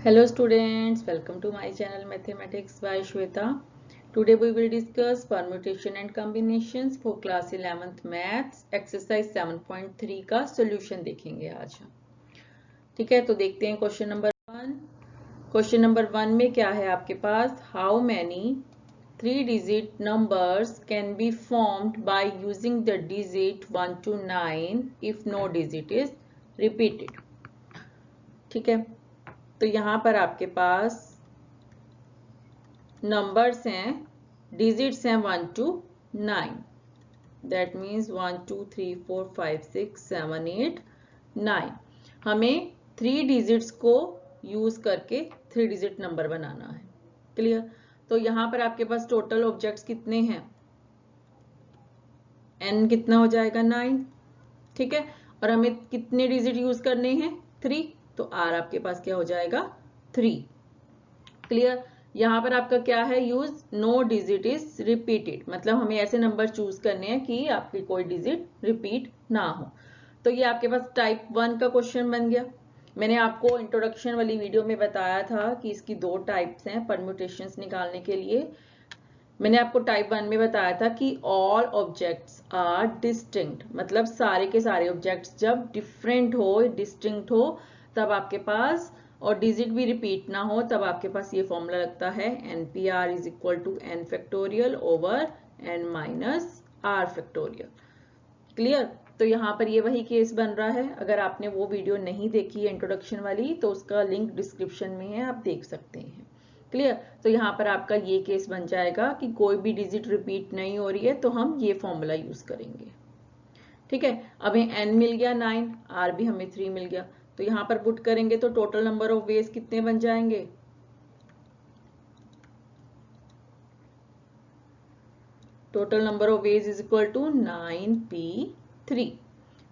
Hello students, welcome to my channel Mathematics by Shweta. Today we will discuss permutation and combinations for class 11th maths exercise 7.3 का solution देखेंगे आज हम. ठीक है, तो देखते हैं क्वेश्चन नंबर 1. क्वेश्चन नंबर 1 में क्या है आपके पास? How many 3-digit numbers can be formed by using the digit 1 to 9 if no digit is repeated. ठीक है, तो यहाँ पर आपके पास नंबर्स हैं, डिजिट्स हैं 1 to 9. That means 1 2 3 4 5 6 7 8 9. हमें 3 डिजिट्स को यूज करके 3 डिजिट नंबर बनाना है. क्लियर? तो यहाँ पर आपके पास टोटल ऑब्जेक्ट्स कितने हैं? n कितना हो जाएगा? 9. ठीक है, और हमें कितने डिजिट यूज करने हैं? 3. तो r आपके पास क्या हो जाएगा? 3. क्लियर? यहाँ पर आपका क्या है use? No digit is repeated, मतलब हमें ऐसे नंबर चूज करने हैं कि आपकी कोई डिजिट रिपीट ना हो. तो ये आपके पास टाइप 1 का क्वेश्चन बन गया. मैंने आपको इंट्रोडक्शन वाली वीडियो में बताया था कि इसकी 2 टाइप्स हैं परम्यूटेशंस निकालने के लिए. मैंने आपको टाइप 1 में बताया था कि ऑल ऑब्जेक्ट्स आर डिस्टिंक्ट, मतलब सारे के सारे ऑब्जेक्ट्स जब डिफरेंट हो, डिस्टिंक्ट हो, तब आपके पास, और डिजिट भी रिपीट ना हो, तब आपके पास ये फॉर्मूला लगता है NPR is equal to n factorial over n minus r factorial. Clear? तो यहाँ पर ये वही केस बन रहा है. अगर आपने वो वीडियो नहीं देखी है इंट्रोडक्शन वाली, तो उसका लिंक डिस्क्रिप्शन में है, आप देख सकते हैं. क्लियर? तो यहाँ पर आपका ये केस बन जाएगा कि कोई भी डिजिट रिपीट नहीं हो रही है, तो हम ये फॉर्मूला यूज करेंगे. ठीक है, अब n मिल गया 9, r भी हमें 3 मिल गया. तो यहाँ पर पुट करेंगे तो टोटल नंबर ऑफ वेज कितने बन जाएंगे? Total number of ways is equal to 9p3.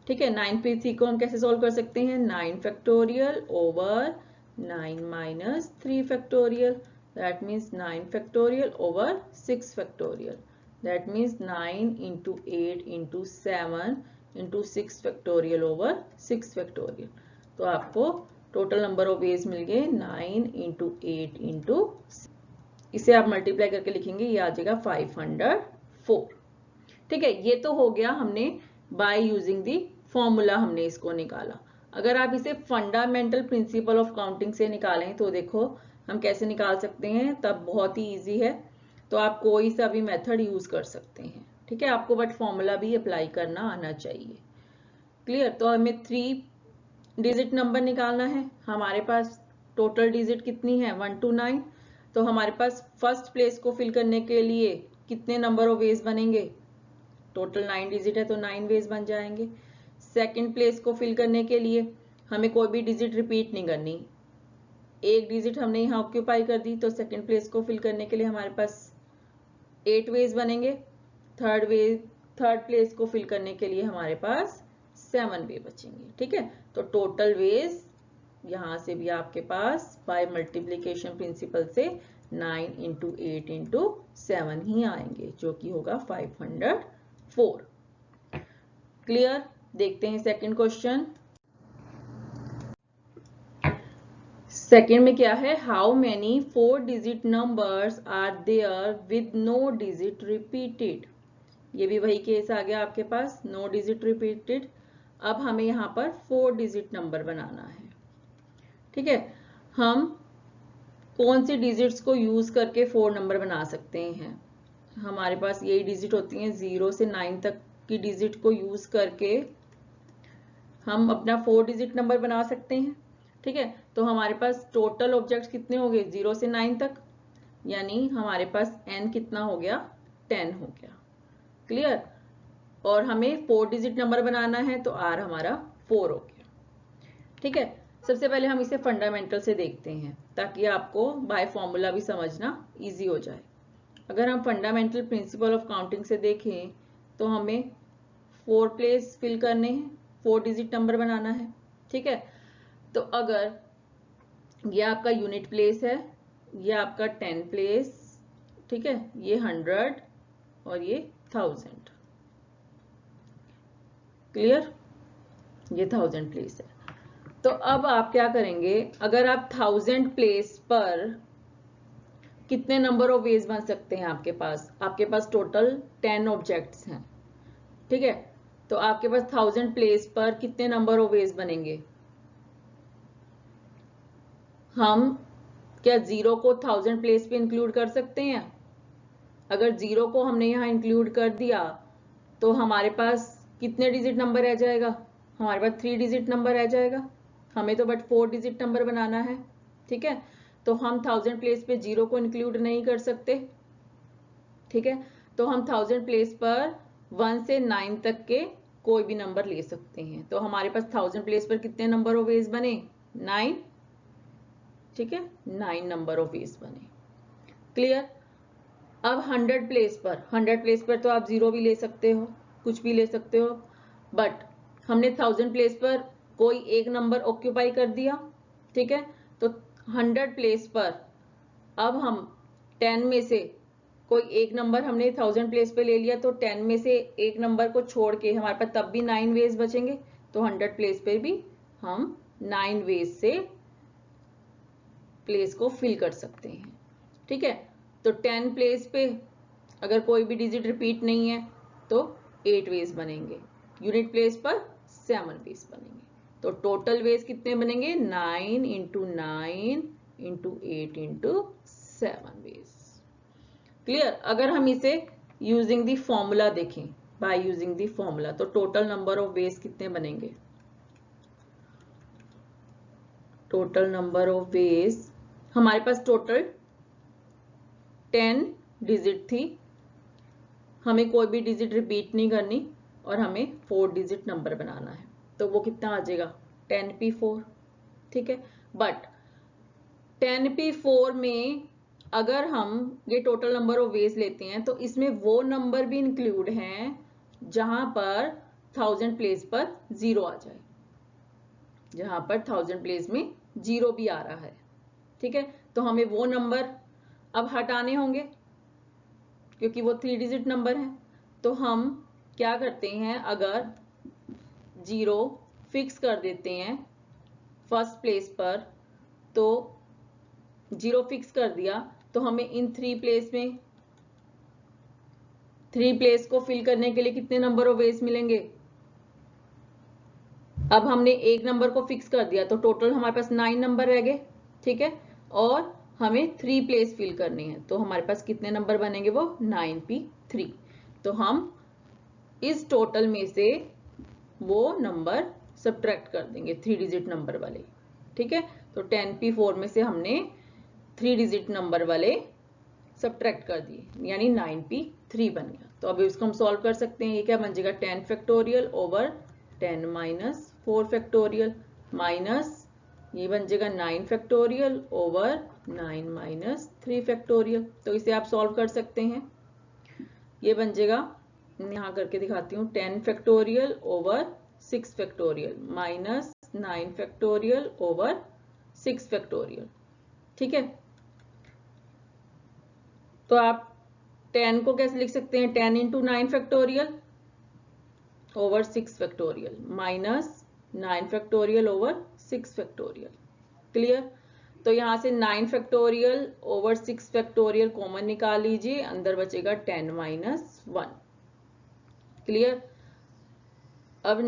ठीक है, 9p3 को हम कैसे सॉल्व कर सकते हैं? 9 factorial over 9 minus 3 factorial. That means 9 factorial over 6 factorial. That means 9 into 8 into 7 into 6 factorial over 6 factorial. तो आपको टोटल नंबर ऑफ वेज मिल गए 9 इंटू 8 इंटू, इसे आप मल्टीप्लाई करके लिखेंगे, ये आ जाएगा 504. ठीक है, ये तो हो गया, हमने बाय यूजिंग दी फॉर्मूला हमने इसको निकाला. अगर आप इसे फंडामेंटल प्रिंसिपल ऑफ काउंटिंग से निकालें तो देखो हम कैसे निकाल सकते हैं, तब बहुत ही इजी है. तो आप कोई सा भी मेथड यूज कर सकते हैं. ठीक है, आपको बट फॉर्मूला भी अप्लाई करना आना चाहिए. क्लियर? तो हमें 3 डिजिट नंबर निकालना है. हमारे पास टोटल डिजिट कितनी है? 1 to 9. तो हमारे पास फर्स्ट प्लेस को फिल करने के लिए कितने नंबर ऑफ वेज बनेंगे? टोटल 9 डिजिट है तो 9 वेज बन जाएंगे. सेकंड प्लेस को फिल करने के लिए हमें कोई भी डिजिट रिपीट नहीं करनी, एक डिजिट हमने यहाँ ऑक्यूपाई कर दी, तो सेकंड प्लेस को फिल करने के लिए हमारे पास 8 वेज बनेंगे. थर्ड प्लेस को फिल करने के लिए हमारे पास 7 वे बचेंगे. ठीक है, तो टोटल वेज यहां से भी आपके पास बाय मल्टीप्लीकेशन प्रिंसिपल से 9 इंटू 8 इंटू 7 ही आएंगे, जो कि होगा 504. क्लियर? देखते हैं सेकंड क्वेश्चन. सेकंड में क्या है? How many 4 digit numbers are there with no digit repeated. ये भी वही केस आ गया आपके पास, नो डिजिट रिपीटेड. अब हमें यहाँ पर 4 डिजिट नंबर बनाना है. ठीक है, हम कौन सी डिजिट्स को यूज करके 4 नंबर बना सकते हैं? हमारे पास यही डिजिट होती हैं, 0 से 9 तक की डिजिट को यूज करके हम अपना 4 डिजिट नंबर बना सकते हैं. ठीक है, तो हमारे पास टोटल ऑब्जेक्ट्स कितने हो गए? 0 से 9 तक, यानी हमारे पास n कितना हो गया? 10 हो गया. क्लियर? और हमें 4 डिजिट नंबर बनाना है, तो r हमारा 4 हो गया. ठीक है, सबसे पहले हम इसे फंडामेंटल से देखते हैं, ताकि आपको बाय फॉर्मूला भी समझना इजी हो जाए. अगर हम फंडामेंटल प्रिंसिपल ऑफ काउंटिंग से देखें तो हमें 4 प्लेस फिल करने हैं, 4 डिजिट नंबर बनाना है. ठीक है, तो अगर ये आपका यूनिट प्लेस है, ये आपका 10 प्लेस, ठीक है, ये 100 और ये 1000. क्लियर? ये 1000 प्लेस है. तो अब आप क्या करेंगे, अगर आप 1000 प्लेस पर कितने नंबर ऑफ वेज बन सकते हैं आपके पास टोटल 10 ऑब्जेक्ट्स हैं, ठीक है। तो आपके पास 1000 प्लेस पर कितने नंबर ऑफ वेज बनेंगे। हम क्या 0 को 1000 प्लेस पे इंक्लूड कर सकते हैं। अगर 0 को हमने यहाँ इंक्लूड कर दिया तो हमारे पास कितने डिजिट नंबर रह जाएगा, हमारे पास 3 डिजिट नंबर रह जाएगा। हमें तो बट 4 डिजिट नंबर बनाना है, ठीक है। तो हम 1000 प्लेस पे 0 को इंक्लूड नहीं कर सकते, ठीक है। तो हम 1000 प्लेस पर 1 से 9 तक के कोई भी नंबर ले सकते हैं। तो हमारे पास 1000 प्लेस पर कितने नंबर ऑफ वेज बने, 9, ठीक है, 9 नंबर ऑफ वेज बने। क्लियर। अब 100 प्लेस पर तो आप 0 भी ले सकते हो, कुछ भी ले सकते हो, बट हमने 1000 प्लेस पर कोई एक नंबर ऑक्यूपाई कर दिया, ठीक है। तो 100 प्लेस पर अब हम 10 में से कोई एक नंबर हमने 1000 प्लेस पे ले लिया, तो 10 में से एक नंबर को छोड़ के हमारे पास तब भी 9 वेज बचेंगे। तो 100 प्लेस पे भी हम 9 वेज से प्लेस को फिल कर सकते हैं, ठीक है। तो 10 प्लेस पे अगर कोई भी डिजिट रिपीट नहीं है तो 8 वेज बनेंगे, यूनिट प्लेस पर 7 वेज बनेंगे। तो टोटल वेज कितने बनेंगे, 9 into 9 into 8 into 7 ways. Clear. अगर हम इसे यूजिंग द फॉर्मूला देखें, बाय यूजिंग द फॉर्मूला, तो टोटल नंबर ऑफ वेज कितने बनेंगे, टोटल नंबर ऑफ वेज हमारे पास टोटल 10 डिजिट थी, हमें कोई भी डिजिट रिपीट नहीं करनी और हमें 4 डिजिट नंबर बनाना है। तो वो कितना आ जाएगा, 10p4, ठीक है। बट 10p4 में अगर हम ये टोटल नंबर ऑफ वेज लेते हैं तो इसमें वो नंबर भी इंक्लूड हैं जहां पर 1000 प्लेस पर 0 आ जाए, जहां पर 1000 प्लेस में 0 भी आ रहा है, ठीक है। तो हमें वो नंबर अब हटाने होंगे क्योंकि वो 3 डिजिट नंबर है। तो हम क्या करते हैं, अगर 0 फिक्स कर देते हैं फर्स्ट प्लेस पर, तो 0 फिक्स कर दिया तो हमें इन 3 प्लेस में 3 प्लेस को फिल करने के लिए कितने नंबर ऑफ वेज मिलेंगे। अब हमने एक नंबर को फिक्स कर दिया तो टोटल हमारे पास 9 नंबर रह गए, ठीक है। और हमें 3 प्लेस फिल करनी है तो हमारे पास कितने नंबर बनेंगे, वो 9p3। तो हम इस टोटल में से वो नंबर सब्ट्रैक्ट कर देंगे 3 डिजिट नंबर वाले, ठीक है। तो 10p4 में से हमने 3 डिजिट नंबर वाले सब्ट्रैक्ट कर दिए, यानी 9p3 बन गया। तो अभी इसको हम सॉल्व कर सकते हैं। ये क्या बन जाएगा, 10 factorial over 10 minus 4 factorial, minus ये बन जाएगा 9 फैक्टोरियल ओवर 9 माइनस 3 फैक्टोरियल। तो इसे आप सॉल्व कर सकते हैं। ये बन जाएगा, यहाँ करके दिखाती हूँ, 10 factorial over 6 factorial minus 9 factorial over 6 factorial, ठीक है। तो आप 10 को कैसे लिख सकते हैं, 10 into 9 factorial over 6 factorial minus 9 factorial over 6 factorial. Clear. तो यहां से 9 फैक्टोरियल ओवर 6 फैक्टोरियल कॉमन निकाल लीजिए, अंदर बचेगा 10 माइनस 1। क्लियर। अब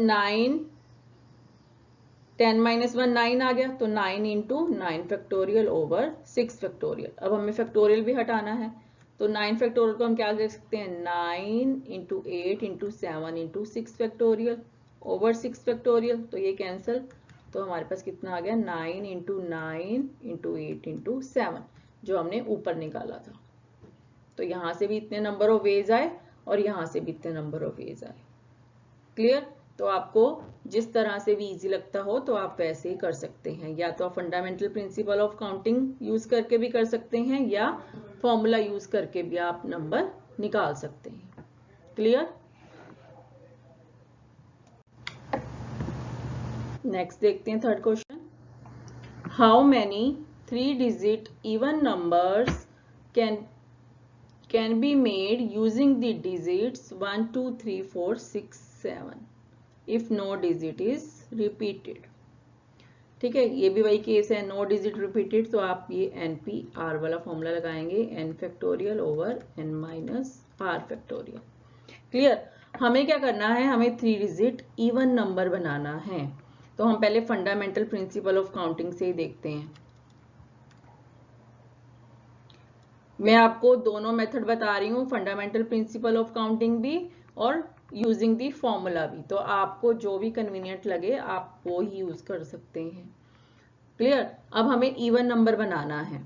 10 माइनस 1 9 आ गया, तो 9 इंटू 9 फैक्टोरियल ओवर 6 फैक्टोरियल। अब हमें फैक्टोरियल भी हटाना है, तो 9 फैक्टोरियल को हम क्या लिख सकते हैं, 9 into 8 into 7 into 6 factorial over 6 factorial. तो ये कैंसिल, तो हमारे पास कितना आ गया, 9 इंटू 9 इंटू 8 इंटू 7, जो हमने ऊपर निकाला था। तो यहां से भी इतने नंबर ऑफ वेज आए और यहां से भी इतने नंबर ऑफ वेज आए। क्लियर। तो आपको जिस तरह से भी इजी लगता हो तो आप वैसे ही कर सकते हैं, या तो आप fundamental principle of counting use करके भी कर सकते हैं या फॉर्मूला यूज करके भी आप नंबर निकाल सकते हैं। क्लियर। नेक्स्ट देखते हैं third question. How many 3 digit even numbers can be made using the digits 1 2 3 4 6 7 if no digit is repeated। ठीक है, ये भी वही केस है, नो डिजिट रिपीटेड, तो आप ये NP/R वाला फॉर्मूला लगाएंगे, n factorial over n minus R factorial. Clear. हमें क्या करना है, हमें 3 डिजिट इवन नंबर बनाना है। तो हम पहले फंडामेंटल प्रिंसिपल ऑफ काउंटिंग से ही देखते हैं। मैं आपको दोनों मेथड बता रही हूँ, फंडामेंटल प्रिंसिपल ऑफ काउंटिंग भी और यूजिंग दी फॉर्मूला भी। तो आपको जो भी कन्वीनियंट लगे आप वो ही यूज कर सकते हैं। क्लियर। अब हमें इवन नंबर बनाना है।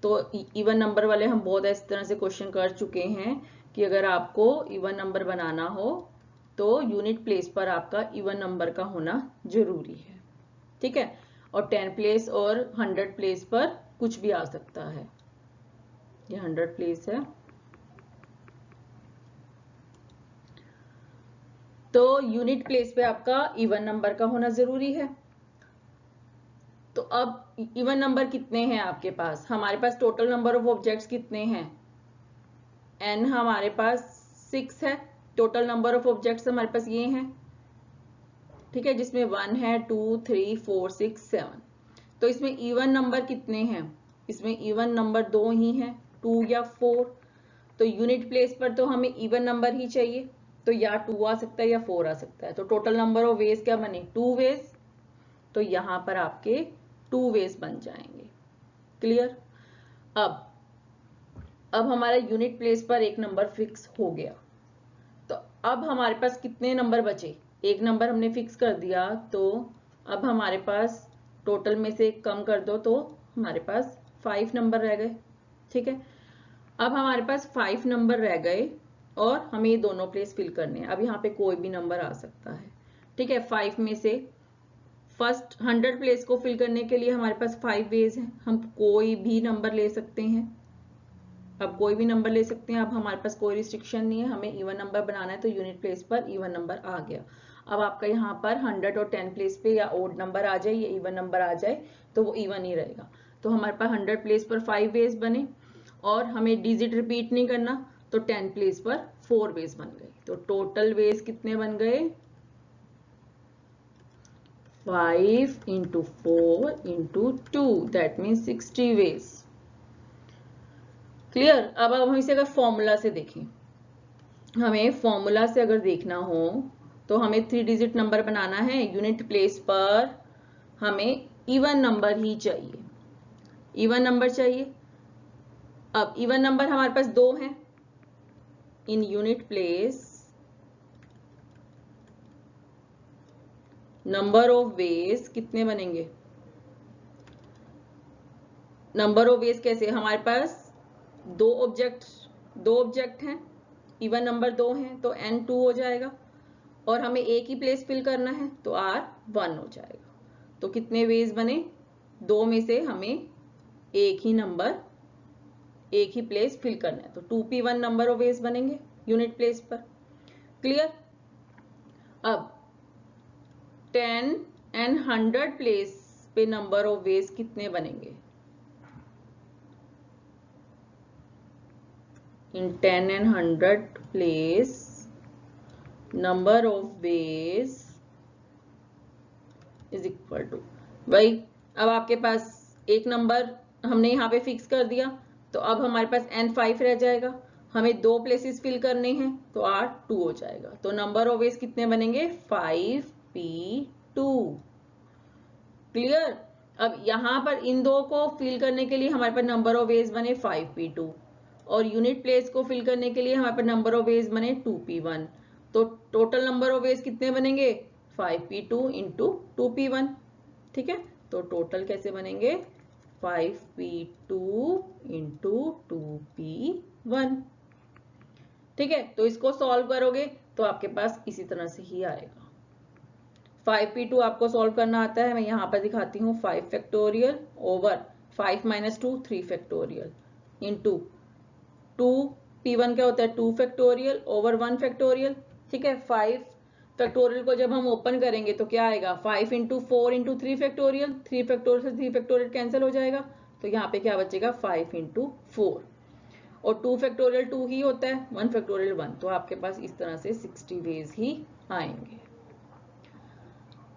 तो इवन नंबर वाले हम बहुत इस तरह से क्वेश्चन कर चुके हैं कि अगर आपको इवन नंबर बनाना हो तो यूनिट प्लेस पर आपका इवन नंबर का होना जरूरी है। ठीक है, और 10 प्लेस और 100 प्लेस पर कुछ भी आ सकता है। ये 100 प्लेस है, तो यूनिट प्लेस पे आपका इवन नंबर का होना जरूरी है। तो अब इवन नंबर कितने हैं आपके पास, हमारे पास टोटल नंबर ऑफ ऑब्जेक्ट्स कितने हैं, n हमारे पास 6 है। टोटल नंबर ऑफ ऑब्जेक्ट्स हमारे पास ये हैं, ठीक है, जिसमें 1 है, 2, 3, 4, 6, 7। तो इसमें इवन नंबर कितने हैं, इसमें इवन नंबर 2 ही हैं, 2 या 4। तो यूनिट प्लेस पर तो हमें इवन नंबर ही चाहिए, तो या 2 आ सकता है या 4 आ सकता है। तो टोटल नंबर ऑफ वेज क्या बने, 2 वेज। तो यहां पर आपके 2 वेज बन जाएंगे। क्लियर। अब हमारा यूनिट प्लेस पर एक नंबर फिक्स हो गया। तो अब हमारे पास कितने नंबर बचे, एक नंबर हमने फिक्स कर दिया। तो अब हमारे पास टोटल में से कम कर दो तो हमारे पास 5 नंबर रह गए। ठीक है, अब हमारे पास 5 नंबर रह गए और हमें ये दोनों प्लेस फिल करने हैं। अब यहाँ पे कोई भी नंबर आ सकता है। ठीक है, 5 में से फर्स्ट 100 प्लेस को फिल करने के लिए हमारे पास 5 वेज हैं, हम कोई भी नंबर ले सकते हैं। अब कोई भी नंबर ले सकते हैं, अब हमारे पास कोई रिस्ट्रिक्शन नहीं है, हमें इवन नंबर बनाना है तो यूनिट प्लेस पर इवन नंबर आ गया। अब आपका यहाँ पर 100 और 10 प्लेस पे या ओड नंबर आ जाए या इवन नंबर आ जाए तो वो इवन ही रहेगा। तो हमारे पास 100 प्लेस पर 5 वेज बने और हमें डिजिट रिपीट नहीं करना, तो 10 प्लेस पर 4 वेज बन गए। तो टोटल वेज कितने बन गए, 5 into 4 into 2, that means 60 ways. Clear. अब हम इसे अगर फॉर्मूला से देखें, हमें फॉर्मूला से अगर देखना हो तो हमें 3 डिजिट नंबर बनाना है, यूनिट प्लेस पर हमें इवन नंबर ही चाहिए, इवन नंबर चाहिए। अब इवन नंबर हमारे पास 2 हैं, इन unit place number of ways कितने बनेंगे, नंबर ऑफ वेज कैसे, हमारे पास दो ऑब्जेक्ट हैं, इवन नंबर 2 हैं, तो n 2 हो जाएगा और हमें एक ही प्लेस फिल करना है तो r 1 हो जाएगा। तो कितने वेज बने, 2 में से हमें एक ही प्लेस फिल करना है, तो 2p1 नंबर ऑफ वेज बनेंगे यूनिट प्लेस पर। क्लियर। अब 10 and 100 प्लेस पे नंबर ऑफ वेज कितने बनेंगे, in 10 and 100 place number of ways is equal to, भाई अब आपके पास एक नंबर हमने यहाँ पे फिक्स कर दिया, तो अब हमारे पास n5 रह जाएगा, हमें 2 प्लेसेस फिल करने हैं तो r2 हो जाएगा। तो नंबर ऑफ वेज कितने बनेंगे, 5p2। क्लियर। अब यहाँ पर इन दो को फिल करने के लिए हमारे पास नंबर ऑफ वेज बने 5p2 और यूनिट प्लेस को फिल करने के लिए हमारे पास नंबर ऑफ वेज बने 2p1। तो टोटल नंबर ऑफ वेज कितने बनेंगे, 5p2 इंटू 2p1। ठीक है, तो टोटल कैसे बनेंगे, 5p2 इंटू 2p1। ठीक है, तो इसको सॉल्व करोगे तो आपके पास इसी तरह से ही आएगा। 5p2 आपको सॉल्व करना आता है, मैं यहाँ पर दिखाती हूँ, 5 factorial over 5 minus 2 3 factorial into 2p1 क्या होता है 2 फैक्टोरियल ओवर 1 फैक्टोरियल। ठीक है, 5 फैक्टोरियल को जब हम ओपन करेंगे तो क्या आएगा, 5 इंटू 4 इंटू 3 फैक्टोरियल, 3 फैक्टोरियल से 3 फैक्टोरियल कैंसिल हो जाएगा, तो यहाँ पे क्या बचेगा 5 इंटू 4 और 2 फैक्टोरियल 2 ही होता है, 1 फैक्टोरियल 1। तो आपके पास इस तरह से 60 वेज ही आएंगे।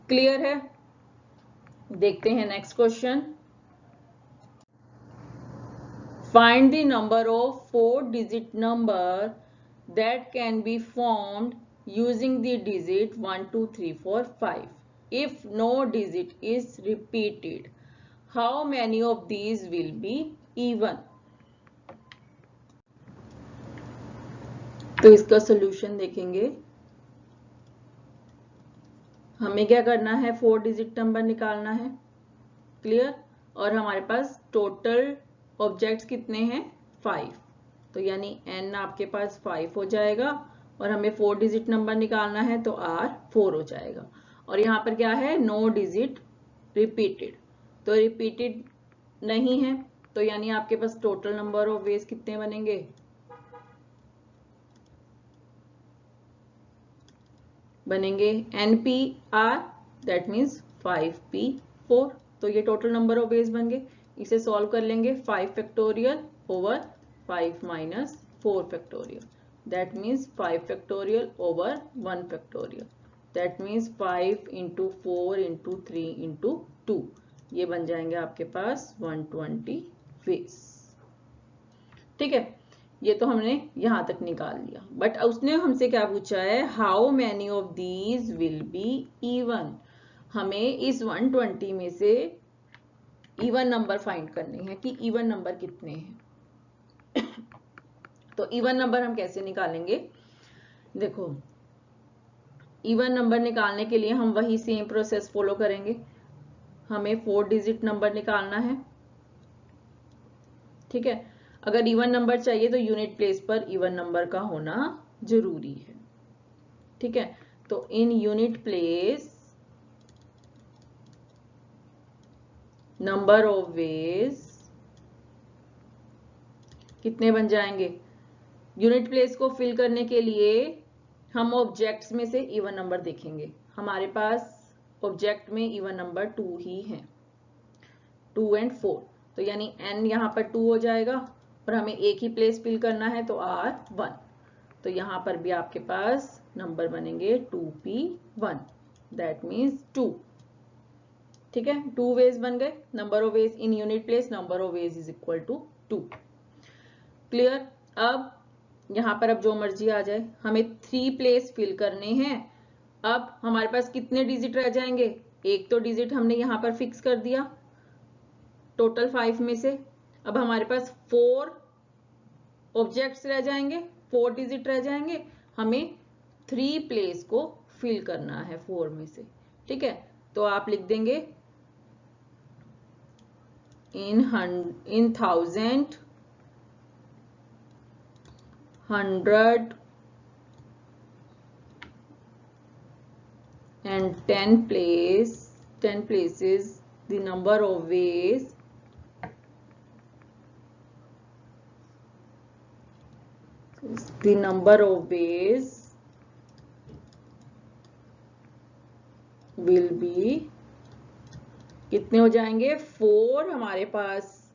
क्लियर है। देखते हैं next question. Find the number of 4 digit number that can be formed using the digit 1 2 3 4 5 if no digit is repeated. How many of these will be even? तो इसका सॉल्यूशन देखेंगे। हमें क्या करना है, 4 डिजिट नंबर निकालना है, क्लियर। और हमारे पास टोटल ऑब्जेक्ट्स कितने हैं, 5, तो यानी n आपके पास 5 हो जाएगा और हमें 4 डिजिट नंबर निकालना है तो r 4 हो जाएगा। और यहाँ पर क्या है, नो डिजिट रिपीटेड, तो रिपीटेड नहीं है, तो यानी आपके पास टोटल नंबर ऑफ वेज कितने बनेंगे, बनेंगे NPR, दैट मीन्स 5P4। तो ये टोटल नंबर ऑफ वेज बन गए। इसे सॉल्व कर लेंगे, 5 factorial over 5 minus 4 factorial, that means 5 factorial over 1 factorial, that means 5 into 4 into 3 into 2, ये बन जाएंगे आपके पास 120 वेज। ठीक है, ये तो हमने यहां तक निकाल लिया। बट उसने हमसे क्या पूछा है, how many of these will be even. हमें इस 120 में से इवन नंबर फाइंड करने हैं कि इवन नंबर कितने हैं। तो इवन नंबर हम कैसे निकालेंगे, देखो इवन नंबर निकालने के लिए हम वही सेम प्रोसेस फॉलो करेंगे। हमें 4 डिजिट नंबर निकालना है, ठीक है। अगर इवन नंबर चाहिए तो यूनिट प्लेस पर इवन नंबर का होना जरूरी है, ठीक है। तो इन unit place number of ways कितने बन जाएंगे। यूनिट प्लेस को फिल करने के लिए हम ऑब्जेक्ट्स में से इवन नंबर देखेंगे। हमारे पास ऑब्जेक्ट में इवन नंबर 2 ही है, 2 एंड 4, तो यानी n यहाँ पर 2 हो जाएगा और हमें एक ही प्लेस फिल करना है तो r 1, तो यहाँ पर भी आपके पास नंबर बनेंगे 2p1, दैट मीन्स 2, ठीक है। 2 वेज बन गए, number of ways in unit place, number of ways is equal to 2, clear. अब यहाँ पर अब जो मर्जी आ जाए, हमें 3 प्लेस फिल करने हैं। अब हमारे पास कितने डिजिट रह जाएंगे, एक तो डिजिट हमने यहाँ पर फिक्स कर दिया टोटल 5 में से। अब हमारे पास 4 ऑब्जेक्ट्स रह जाएंगे, 4 डिजिट रह जाएंगे, हमें 3 प्लेस को फिल करना है 4 में से, ठीक है। तो आप लिख देंगे in 1000, 100 and 10 places the number of ways will be, कितने हो जाएंगे, 4 हमारे पास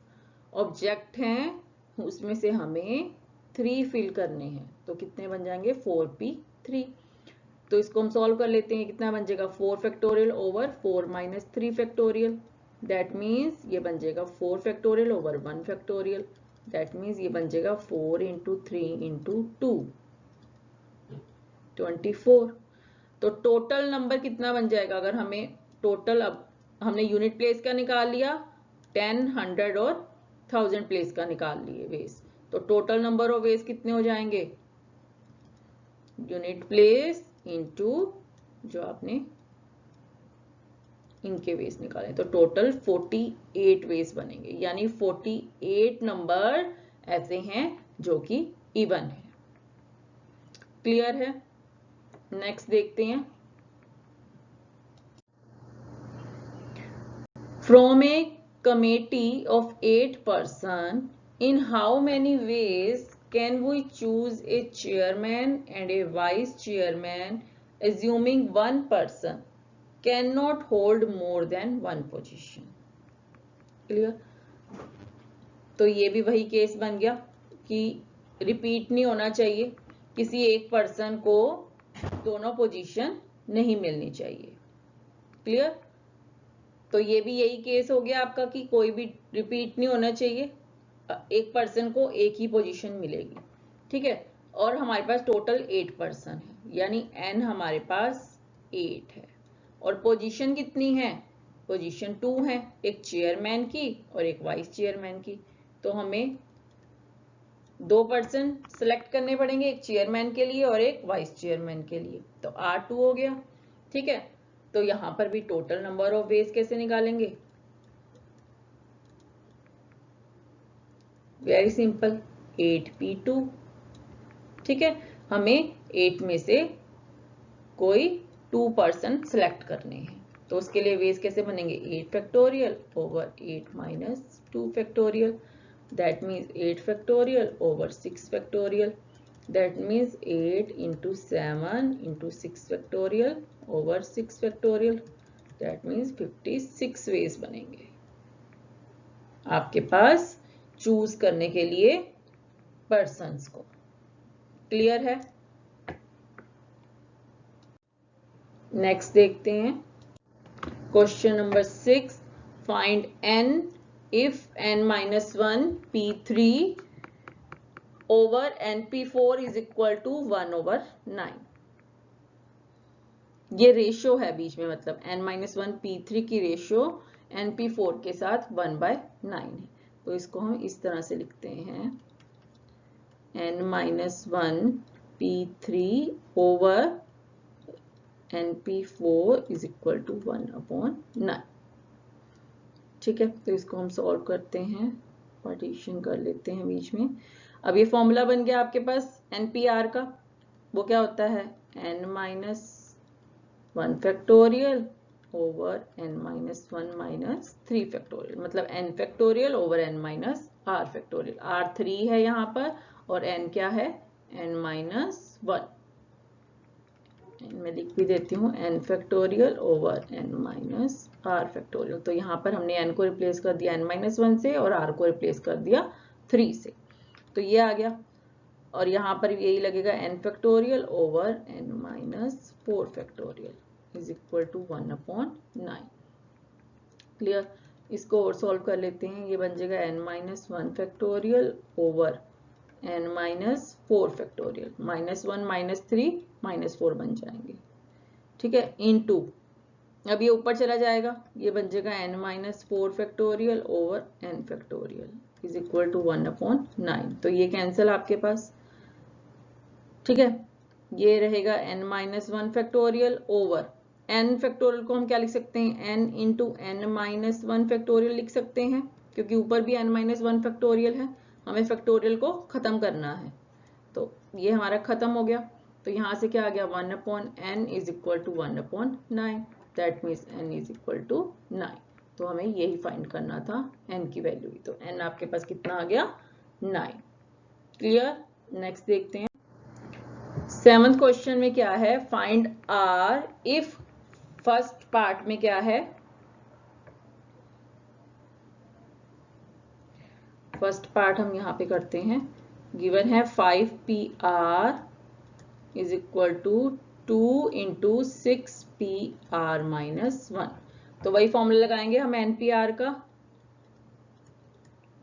ऑब्जेक्ट हैं, उसमें से हमें 3 फिल करने हैं, तो कितने बन जाएंगे 4p3। तो इसको हम सॉल्व कर लेते हैं, कितना बन जाएगा 4 factorial over 4 minus 3 factorial, that means ये बन जाएगा 4 factorial over 1 factorial, that means ये बन जाएगा 4 इंटू 3 इंटू 2, 24। तो टोटल नंबर कितना बन जाएगा, अगर हमें टोटल, अब हमने यूनिट प्लेस का निकाल लिया, 10, 100 और 1000 प्लेस का निकाल लिए वेज, तो टोटल नंबर ऑफ वेज कितने हो जाएंगे, यूनिट प्लेस इनटू जो आपने इनके वेज निकाले, तो टोटल 48 वेज बनेंगे, यानी 48 नंबर ऐसे हैं जो कि इवन है, क्लियर है। नेक्स्ट देखते हैं, from a committee of 8 person, in how many ways can we choose a chairman and a vice chairman, assuming one person cannot hold more than one position, clear। तो ये भी वही case बन गया कि रिपीट नहीं होना चाहिए, किसी एक पर्सन को दोनों पोजीशन नहीं मिलनी चाहिए, क्लियर। तो ये भी यही केस हो गया आपका कि कोई भी रिपीट नहीं होना चाहिए, एक पर्सन को एक ही पोजीशन मिलेगी, ठीक है। और हमारे पास टोटल 8 पर्सन है, यानी n हमारे पास 8 है। और पोजीशन कितनी है, पोजीशन 2 है, एक चेयरमैन की और एक वाइस चेयरमैन की। तो हमें 2 पर्सन सेलेक्ट करने पड़ेंगे, एक चेयरमैन के लिए और एक वाइस चेयरमैन के लिए। तो R2 हो गया, ठीक है। तो यहां पर भी टोटल नंबर ऑफ वेज कैसे निकालेंगे, वेरी सिंपल, 8p2, ठीक है। हमें 8 में से कोई 2 पर्सन सेलेक्ट करने हैं, तो उसके लिए वेज कैसे बनेंगे, 8 factorial over 8 minus 2 factorial, that means 8 factorial over 6 factorial, that means 8 into 7 into 6 factorial over 6 factorial, that means 56 ways बनेंगे आपके पास चूज करने के लिए पर्सन्स को। क्लियर है। नेक्स्ट देखते हैं question number 6, find n if n minus 1 p3 over n p4 is equal to 1 over 9। ये रेशियो है बीच में, मतलब n minus 1 p3 की रेशियो n p4 के साथ 1/9 है। तो इसको हम इस तरह से लिखते हैं, n minus 1 p3 over np4 is equal to 1/9, ठीक है। तो इसको हम सॉल्व करते हैं, पार्टीशन कर लेते हैं बीच में। अब ये फॉर्मूला बन गया आपके पास npr का, वो क्या होता है, n minus 1 factorial over n minus 1 minus 3 factorial, मतलब n factorial over n minus r factorial. r 3 है यहाँ पर और n क्या है, n minus 1। मैं लिख भी देती हूँ n factorial over n minus r factorial. तो यहाँ पर हमने n को रिप्लेस कर दिया n माइनस 1 से और r को रिप्लेस कर दिया 3 से, तो ये आ गया। और यहाँ पर यही लगेगा n factorial over n minus 4 factorial is equal to 1/9। Clear. इसको और सॉल्व कर लेते हैं, ये बन जाएगा n minus 1 factorial over n minus 4 factorial, -1 -3 -4 बन जाएंगे, ठीक है, इनटू, अब ये ऊपर चला जाएगा, ये बन जाएगा n minus 4 factorial over n factorial is equal to 1/9। तो ये कैंसिल आपके पास, ठीक है। ये रहेगा n minus 1 factorial over n factorial को हम क्या लिख सकते हैं, n into n minus 1 factorial लिख सकते हैं, क्योंकि ऊपर भी n माइनस 1 फैक्टोरियल है, हमें फैक्टोरियल को खत्म करना है। तो ये हमारा खत्म हो गया, तो यहाँ से क्या आ गया, 1/n is equal to 1/9, that means n is equal to 9। तो हमें यही फाइंड करना था n की वैल्यू, तो n आपके पास कितना आ गया, 9। क्लियर। नेक्स्ट देखते हैं 7th क्वेश्चन में क्या है, find r if first part में क्या है, फर्स्ट पार्ट हम यहाँ पे करते हैं, गिवन है 5pr is equal to 2 into 6pr minus 1। तो वही फॉर्मूला लगाएंगे हम npr का,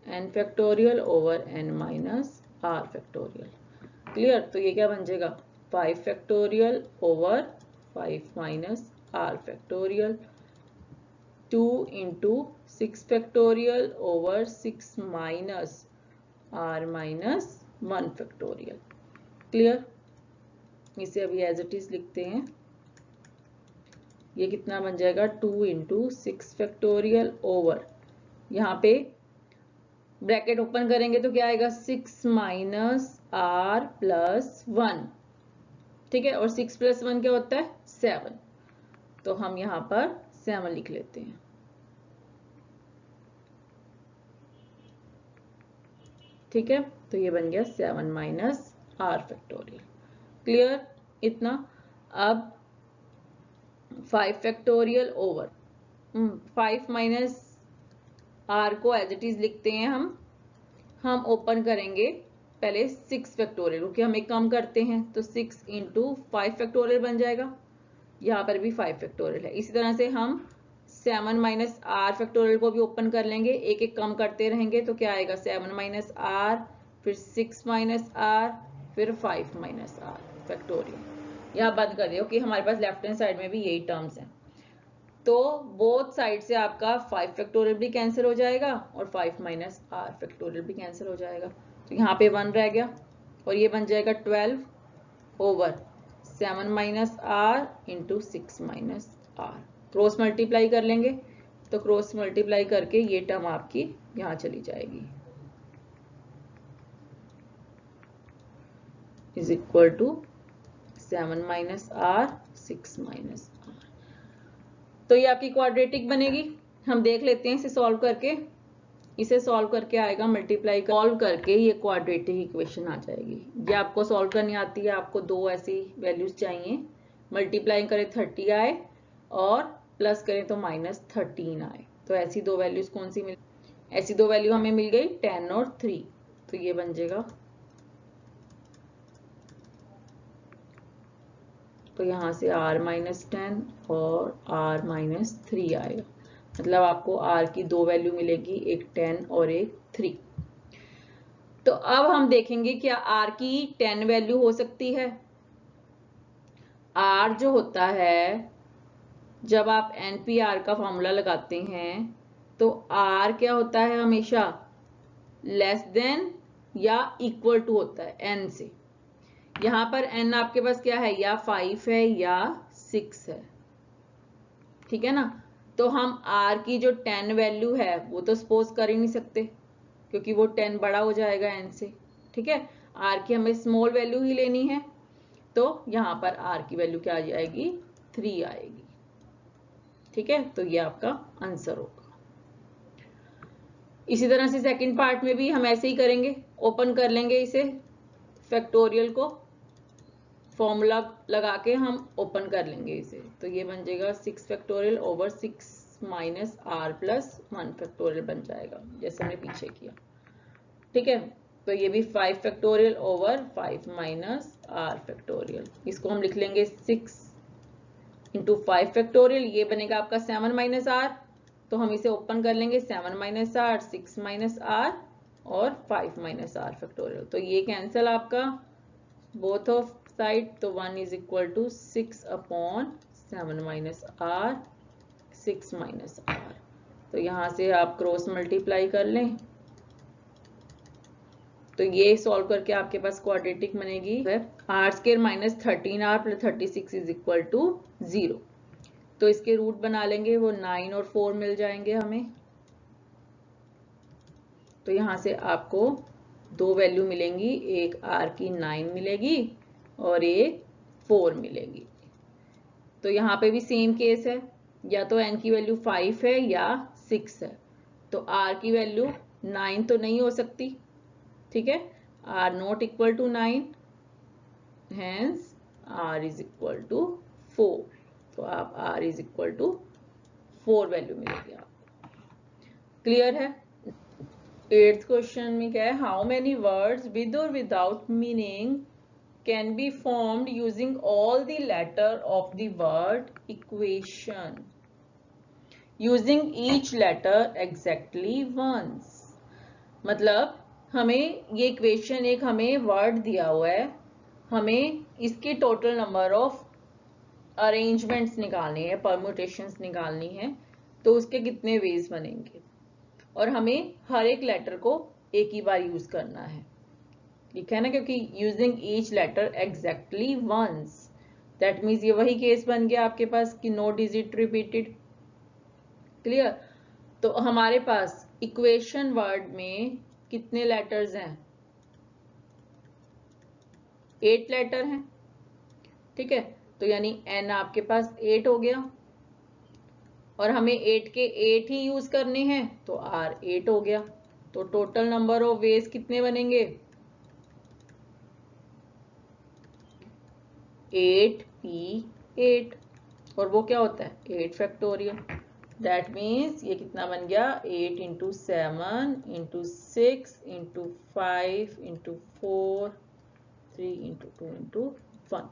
n factorial over n minus r factorial. Clear. तो ये क्या बन जाएगा, 5 factorial over 5 minus r factorial, 2 into 6 factorial over 6 minus r minus 1 factorial. Clear. इसे अभी एज इट इज लिखते हैं, ये कितना बन जाएगा, 2 इंटू 6 फैक्टोरियल ओवर, यहाँ पे ब्रैकेट ओपन करेंगे तो क्या आएगा, 6 माइनस r प्लस 1, ठीक है, और 6 प्लस 1 क्या होता है, 7। तो हम यहाँ पर 7 लिख लेते हैं, ठीक है। तो ये बन गया 7 माइनस r फैक्टोरियल। क्लियर इतना। अब 5 फैक्टोरियल ओवर 5 माइनस r को एज इट इज लिखते हैं हम ओपन करेंगे पहले 6 फैक्टोरियल, क्योंकि हम एक कम करते हैं, तो 6 इंटू 5 फैक्टोरियल बन जाएगा, यहाँ पर भी 5 फैक्टोरियल है। इसी तरह से हम 7 माइनस आर फैक्टोरियल को भी ओपन कर लेंगे, एक एक कम करते रहेंगे तो क्या आएगा 7 माइनस आर, फिर 6 माइनस आर, फिर 5 माइनस आर फैक्टोरियल। यहाँ बंद कर दिया कि हमारे पास लेफ्ट हैंड साइड में भी यही टर्म्स हैं। तो बोथ साइड से आपका 5 फैक्टोरियल भी कैंसिल हो जाएगा और 5 माइनस आर फैक्टोरियल भी कैंसिल हो जाएगा। तो यहाँ पे 1 रह गया और ये बन जाएगा 12 over 7 minus r into 6 minus r. Cross multiply कर लेंगे तो क्रॉस मल्टीप्लाई करके ये टर्म आपकी यहाँ चली जाएगी, is equal to 7 minus r 6 minus r. तो ये आपकी क्वाड्रेटिक बनेगी। हम देख लेते हैं इसे सॉल्व करके। इसे सॉल्व करके आएगा मल्टीप्लाई सॉल्व करके ये क्वाड्रेटिक इक्वेशन आ जाएगी। ये आपको सॉल्व करनी आती है, आपको दो ऐसी वैल्यूज चाहिए, मल्टीप्लाई करें 30 आए और प्लस करें तो -13 आए। तो ऐसी दो वैल्यूज कौन सी मिल, ऐसी दो वैल्यू हमें मिल गई 10 और 3। तो ये बन जाएगा, तो यहां से r -10 और r -3 आएगा। मतलब आपको r की दो वैल्यू मिलेगी, एक 10 और एक 3। तो अब हम देखेंगे क्या r की 10 वैल्यू हो सकती है। r जो होता है, जब आप NPR का फॉर्मूला लगाते हैं तो R क्या होता है, हमेशा लेस देन या इक्वल टू होता है n से। यहां पर n आपके पास क्या है, या 5 है या 6 है, ठीक है ना। तो हम R की जो 10 वैल्यू है वो तो सपोज कर ही नहीं सकते क्योंकि वो 10 बड़ा हो जाएगा n से, ठीक है। R की हमें स्मॉल वैल्यू ही लेनी है, तो यहां पर R की वैल्यू क्या आ जाएगी, 3 आएगी, ठीक है। तो ये आपका आंसर होगा। इसी तरह से सेकंड पार्ट में भी हम ऐसे ही करेंगे, ओपन कर लेंगे इसे फैक्टोरियल को, फॉर्मूला लगा के हम ओपन कर लेंगे इसे। तो ये बन जाएगा 6 factorial over 6 minus r plus 1 factorial बन जाएगा, जैसे हमने पीछे किया, ठीक है। तो ये भी 5 factorial over 5 minus r factorial. इसको हम लिख लेंगे 6 इंटू 5 फैक्टोरियल, ये बनेगा आपका 7 माइनस आर। तो हम इसे ओपन कर लेंगे, 7 माइनस आर, 6 माइनस आर और 5 माइनस आर फैक्टोरियल। तो ये कैंसिल आपका बोथ ऑफ साइड, तो 1 is equal to 6 upon 7 minus r 6 minus r. तो यहां से आप क्रॉस मल्टीप्लाई कर लें तो ये सॉल्व करके आपके पास क्वाड्रेटिक बनेगी r square minus 13r plus 36 is equal to 0। तो इसके रूट बना लेंगे, वो 9 और 4 मिल जाएंगे हमें। तो यहां से आपको दो वैल्यू मिलेंगी, एक r की 9 मिलेगी और एक 4 मिलेगी। तो यहाँ पे भी सेम केस है, या तो n की वैल्यू 5 है या 6 है। तो r की वैल्यू 9 तो नहीं हो सकती, ठीक है, r not equal to 9, hence r is equal to 4। तो आप r is equal to 4 value मिलेगी आपको। क्लियर है। 8th क्वेश्चन में क्या है, हाउ मेनी वर्ड्स विद और without meaning can be formed using all the letter of the word equation using each letter exactly once. मतलब हमें ये इक्वेशन, एक हमें वर्ड दिया हुआ है, हमें इसकी टोटल नंबर ऑफ अरेंजमेंट्स निकालनी है, परम्यूटेशंस निकालनी है, तो उसके कितने वेज बनेंगे और हमें हर एक लेटर को एक ही बार यूज करना है, ठीक है ना, क्योंकि using each letter exactly once, that means ये वही केस बन गया आपके पास कि नो डिजिट रिपीटेड। क्लियर। तो हमारे पास इक्वेशन वर्ड में कितने लेटर्स हैं, 8 लेटर हैं, ठीक है। तो यानी n आपके पास 8 हो गया और हमें 8 के 8 ही यूज करने हैं, तो r 8 हो गया। तो टोटल नंबर ऑफ वेज कितने बनेंगे, 8p8, और वो क्या होता है 8 फैक्टोरियल। दैट मीन्स ये कितना बन गया, 8 into 7 into 6 into 5 into 4 3 into 2 into 1।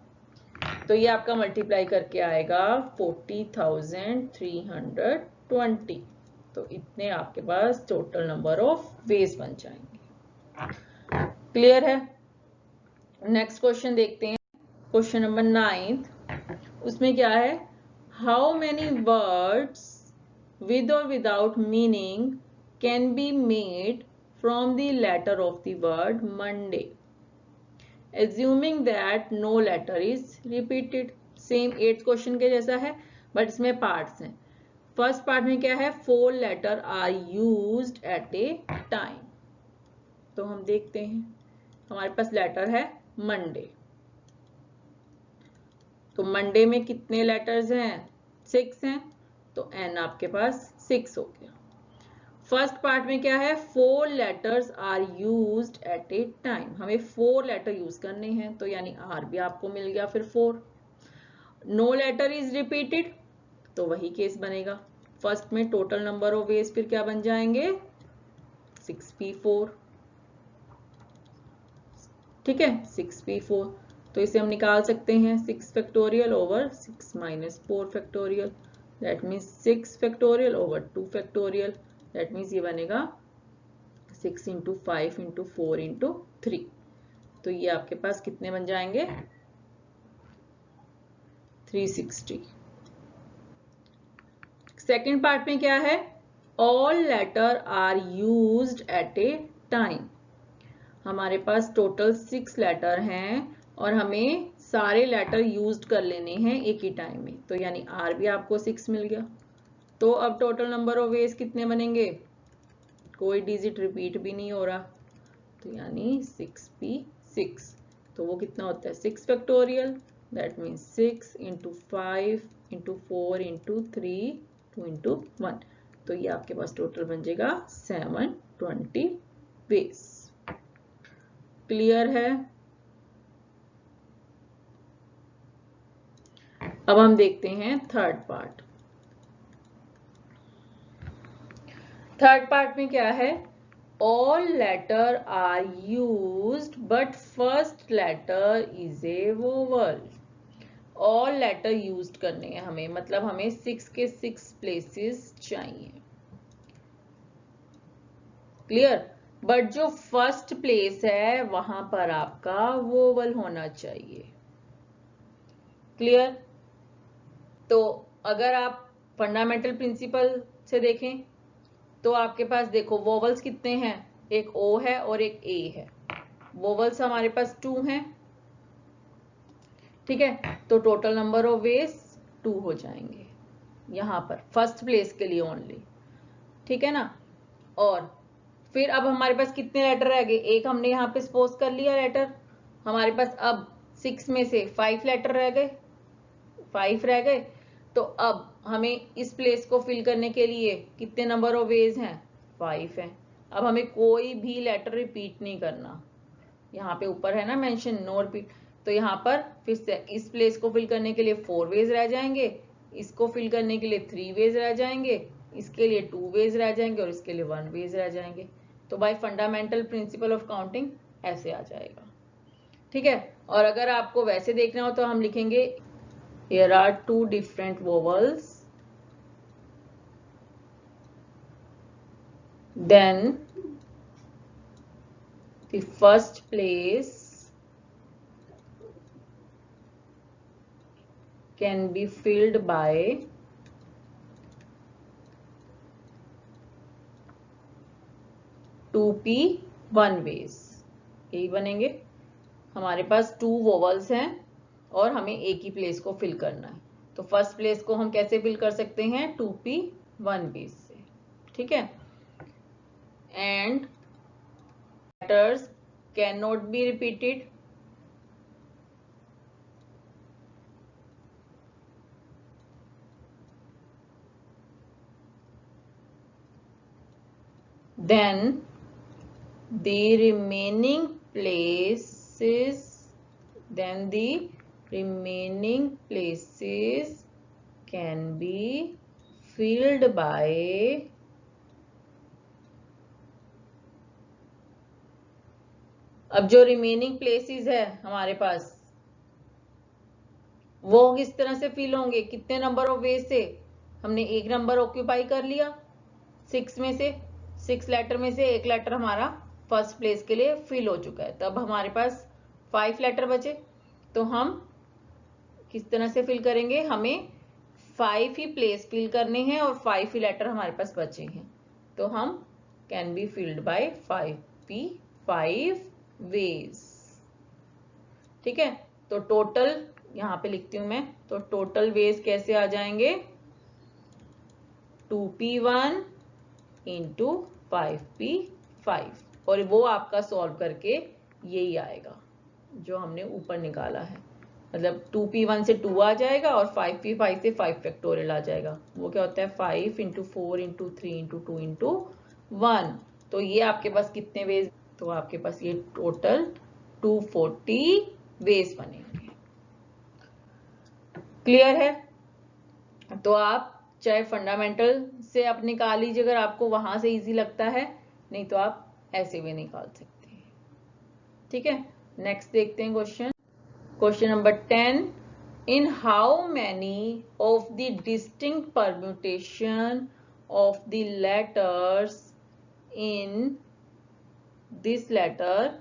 तो ये आपका मल्टीप्लाई करके आएगा 40,320। 20। तो इतने आपके पास टोटल नंबर ऑफ वेज बन जाएंगे। क्लियर है? नेक्स्ट क्वेश्चन देखते हैं, क्वेश्चन नंबर 9। उसमें क्या है, how many words with or without meaning can be made from the letter of the word Monday, assuming that no letter is repeated। Same 8th question के जैसा है, but इसमें parts हैं। फर्स्ट पार्ट में क्या है, 4 letter are used at a time. तो हम देखते हैं, हमारे पास लेटर है मंडे। तो मंडे में कितने लेटर्स हैं, 6 हैं। तो एन आपके पास 6 हो गया। फर्स्ट पार्ट में क्या है, 4 letters are used at a time. हमें 4 लेटर यूज करने हैं, तो यानी आर भी आपको मिल गया फिर 4। नो लेटर इज रिपीटेड, तो वही केस बनेगा। फर्स्ट में टोटल नंबर ऑफ वेज फिर क्या बन जाएंगे, 6p4। ठीक है, 6p4। तो इसे हम निकाल सकते हैं 6 factorial over 6 minus 4 factorial. That means 6 factorial over 2 factorial. That means ये बनेगा 6 इंटू 5 इंटू 4 इंटू 3। तो ये आपके पास कितने बन जाएंगे, 360। सेकेंड पार्ट में क्या है, all letter are used at a time. हमारे पास टोटल 6 लेटर हैं और हमें सारे लेटर यूज्ड कर लेने हैं एक ही टाइम में। तो यानी आर भी आपको 6 मिल गया। तो अब टोटल नंबर ऑफ वेज कितने बनेंगे, कोई डिजिट रिपीट भी नहीं हो रहा, तो यानी 6p6। तो वो कितना होता है, 6 factorial. That means 6 into 5 into 4 into 3 2 into 1। तो ये आपके पास टोटल बन जाएगा 720 वेज। क्लियर है? अब हम देखते हैं थर्ड पार्ट। थर्ड पार्ट में क्या है, all letter are used but first letter is a vowel. All letter used करने हैं हमें, मतलब हमें 6 के 6 प्लेसेस चाहिए। क्लियर? बट जो फर्स्ट प्लेस है वहां पर आपका वोवल होना चाहिए। क्लियर? तो अगर आप फंडामेंटल प्रिंसिपल से देखें तो आपके पास देखो वोवल्स कितने हैं, एक ओ है और एक ए है। वोवल्स हमारे पास 2 हैं। ठीक है, तो टोटल नंबर ऑफ वेज 2 हो जाएंगे यहां पर फर्स्ट प्लेस के लिए ओनली। ठीक है ना? और फिर अब हमारे पास कितने लेटर रह गए, एक हमने यहाँ पे सपोज कर लिया लेटर। हमारे पास अब 6 में से 5 लेटर रह गए, 5 रह गए। तो अब हमें इस प्लेस को फिल करने के लिए कितने नंबर ऑफ वेज हैं, 5 हैं। अब हमें कोई भी लेटर रिपीट नहीं करना। यहाँ पे ऊपर है ना मेंशन, नो रिपीट। तो यहाँ पर फिर से इस प्लेस को फिल करने के लिए 4 वेज रह जाएंगे, इसको फिल करने के लिए 3 वेज रह जाएंगे, इसके लिए 2 वेज रह जाएंगे और इसके लिए 1 वेज रह जाएंगे। तो bye fundamental principle of counting ऐसे आ जाएगा। ठीक है? और अगर आपको वैसे देखना हो तो हम लिखेंगे here are 2 different vowels, then the first place can be filled by 2p1 ways। यही बनेंगे। हमारे पास 2 वोवल्स हैं और हमें एक ही प्लेस को फिल करना है। तो फर्स्ट प्लेस को हम कैसे फिल कर सकते हैं, 2p1 वेज से। ठीक है? And letters can not be repeated. Then the remaining places can be filled by अब जो रिमेनिंग प्लेसेस है हमारे पास वो किस तरह से फिल होंगे, कितने नंबर ऑफ वेज से, हमने एक नंबर ऑक्यूपाई कर लिया 6 में से, 6 लेटर में से एक लेटर हमारा फर्स्ट प्लेस के लिए फिल हो चुका है। तब हमारे पास 5 लेटर बचे, तो हम किस तरह से फिल करेंगे, हमें 5 ही प्लेस फिल करने हैं और 5 ही लेटर हमारे पास बचे हैं, तो हम can be filled by 5 ways. ठीक है, तो टोटल यहां पे लिखती हूं मैं, तो टोटल वेज कैसे आ जाएंगे, 2p1 इंटू 5p5, और वो आपका सॉल्व करके यही आएगा जो हमने ऊपर निकाला है। मतलब 2p1 से 2 आ जाएगा और 5p5 से 5 फैक्टोरियल आ जाएगा। वो क्या होता है 5 इंटू 4 इंटू 3 इंटू 2 इंटू 1। तो ये आपके पास कितने वेज, तो आपके पास ये टोटल 240 वेज बनेंगे। क्लियर है? तो आप चाहे फंडामेंटल से आप निकाल लीजिए अगर आपको वहां से इजी लगता है, नहीं तो आप ऐसे भी निकाल सकते हैं। ठीक है, नेक्स्ट देखते हैं question. Question number 10, in how many of the distinct permutation of the letters in this letter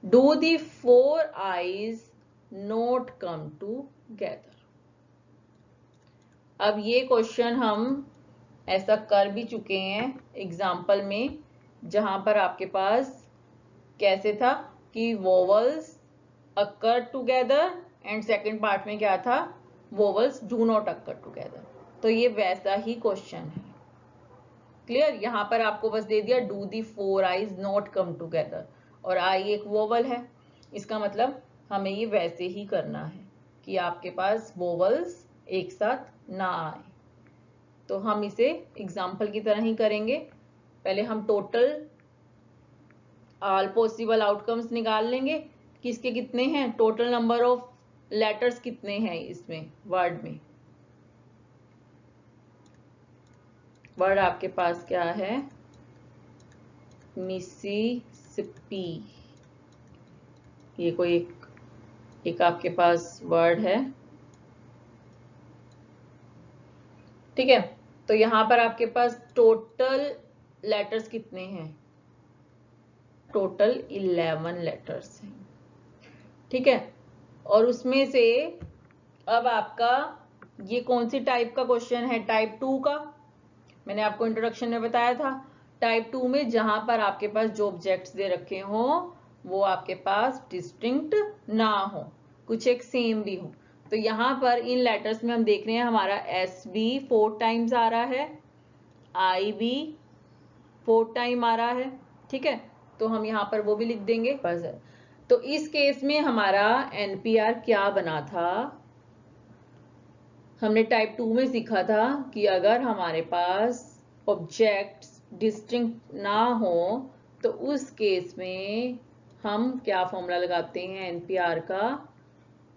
do the 4 eyes not come together? अब ये क्वेश्चन हम ऐसा कर भी चुके हैं एग्जाम्पल में, जहां पर आपके पास कैसे था कि vowels occur together and second part में क्या था, vowels do not occur together. तो ये वैसा ही क्वेश्चन है। क्लियर? यहां पर आपको बस दे दिया do the 4 eyes not come together, और आई एक वोवल है, इसका मतलब हमें ये वैसे ही करना है कि आपके पास वोवल्स एक साथ ना आए। तो हम इसे एग्जाम्पल की तरह ही करेंगे। पहले हम टोटल ऑल पॉसिबल आउटकम्स निकाल लेंगे, किसके कितने हैं, टोटल नंबर ऑफ लेटर्स कितने हैं इसमें वर्ड में। वर्ड आपके पास क्या है, मिसिसिपी, ये कोई एक आपके पास वर्ड है। ठीक है, तो यहां पर आपके पास टोटल लेटर्स कितने हैं, टोटल 11 लेटर्स हैं। ठीक है, और उसमें से अब आपका ये कौन सी टाइप का क्वेश्चन है, टाइप 2 का। मैंने आपको इंट्रोडक्शन में बताया था टाइप 2 में जहां पर आपके पास जो ऑब्जेक्ट्स दे रखे हो वो आपके पास डिस्टिंक्ट ना हो, कुछ एक सेम भी हो। तो यहां पर इन लेटर्स में हम देख रहे हैं हमारा एस भी 4 टाइम्स आ रहा है, आई भी 4 टाइम आ रहा है। ठीक है, तो हम यहाँ पर वो भी लिख देंगे। तो इस केस में हमारा एनपीआर क्या बना था, हमने टाइप 2 में सीखा था कि अगर हमारे पास ऑब्जेक्ट्स डिस्टिंक्ट ना हो तो उस केस में हम क्या फॉर्मूला लगाते हैं एनपीआर का,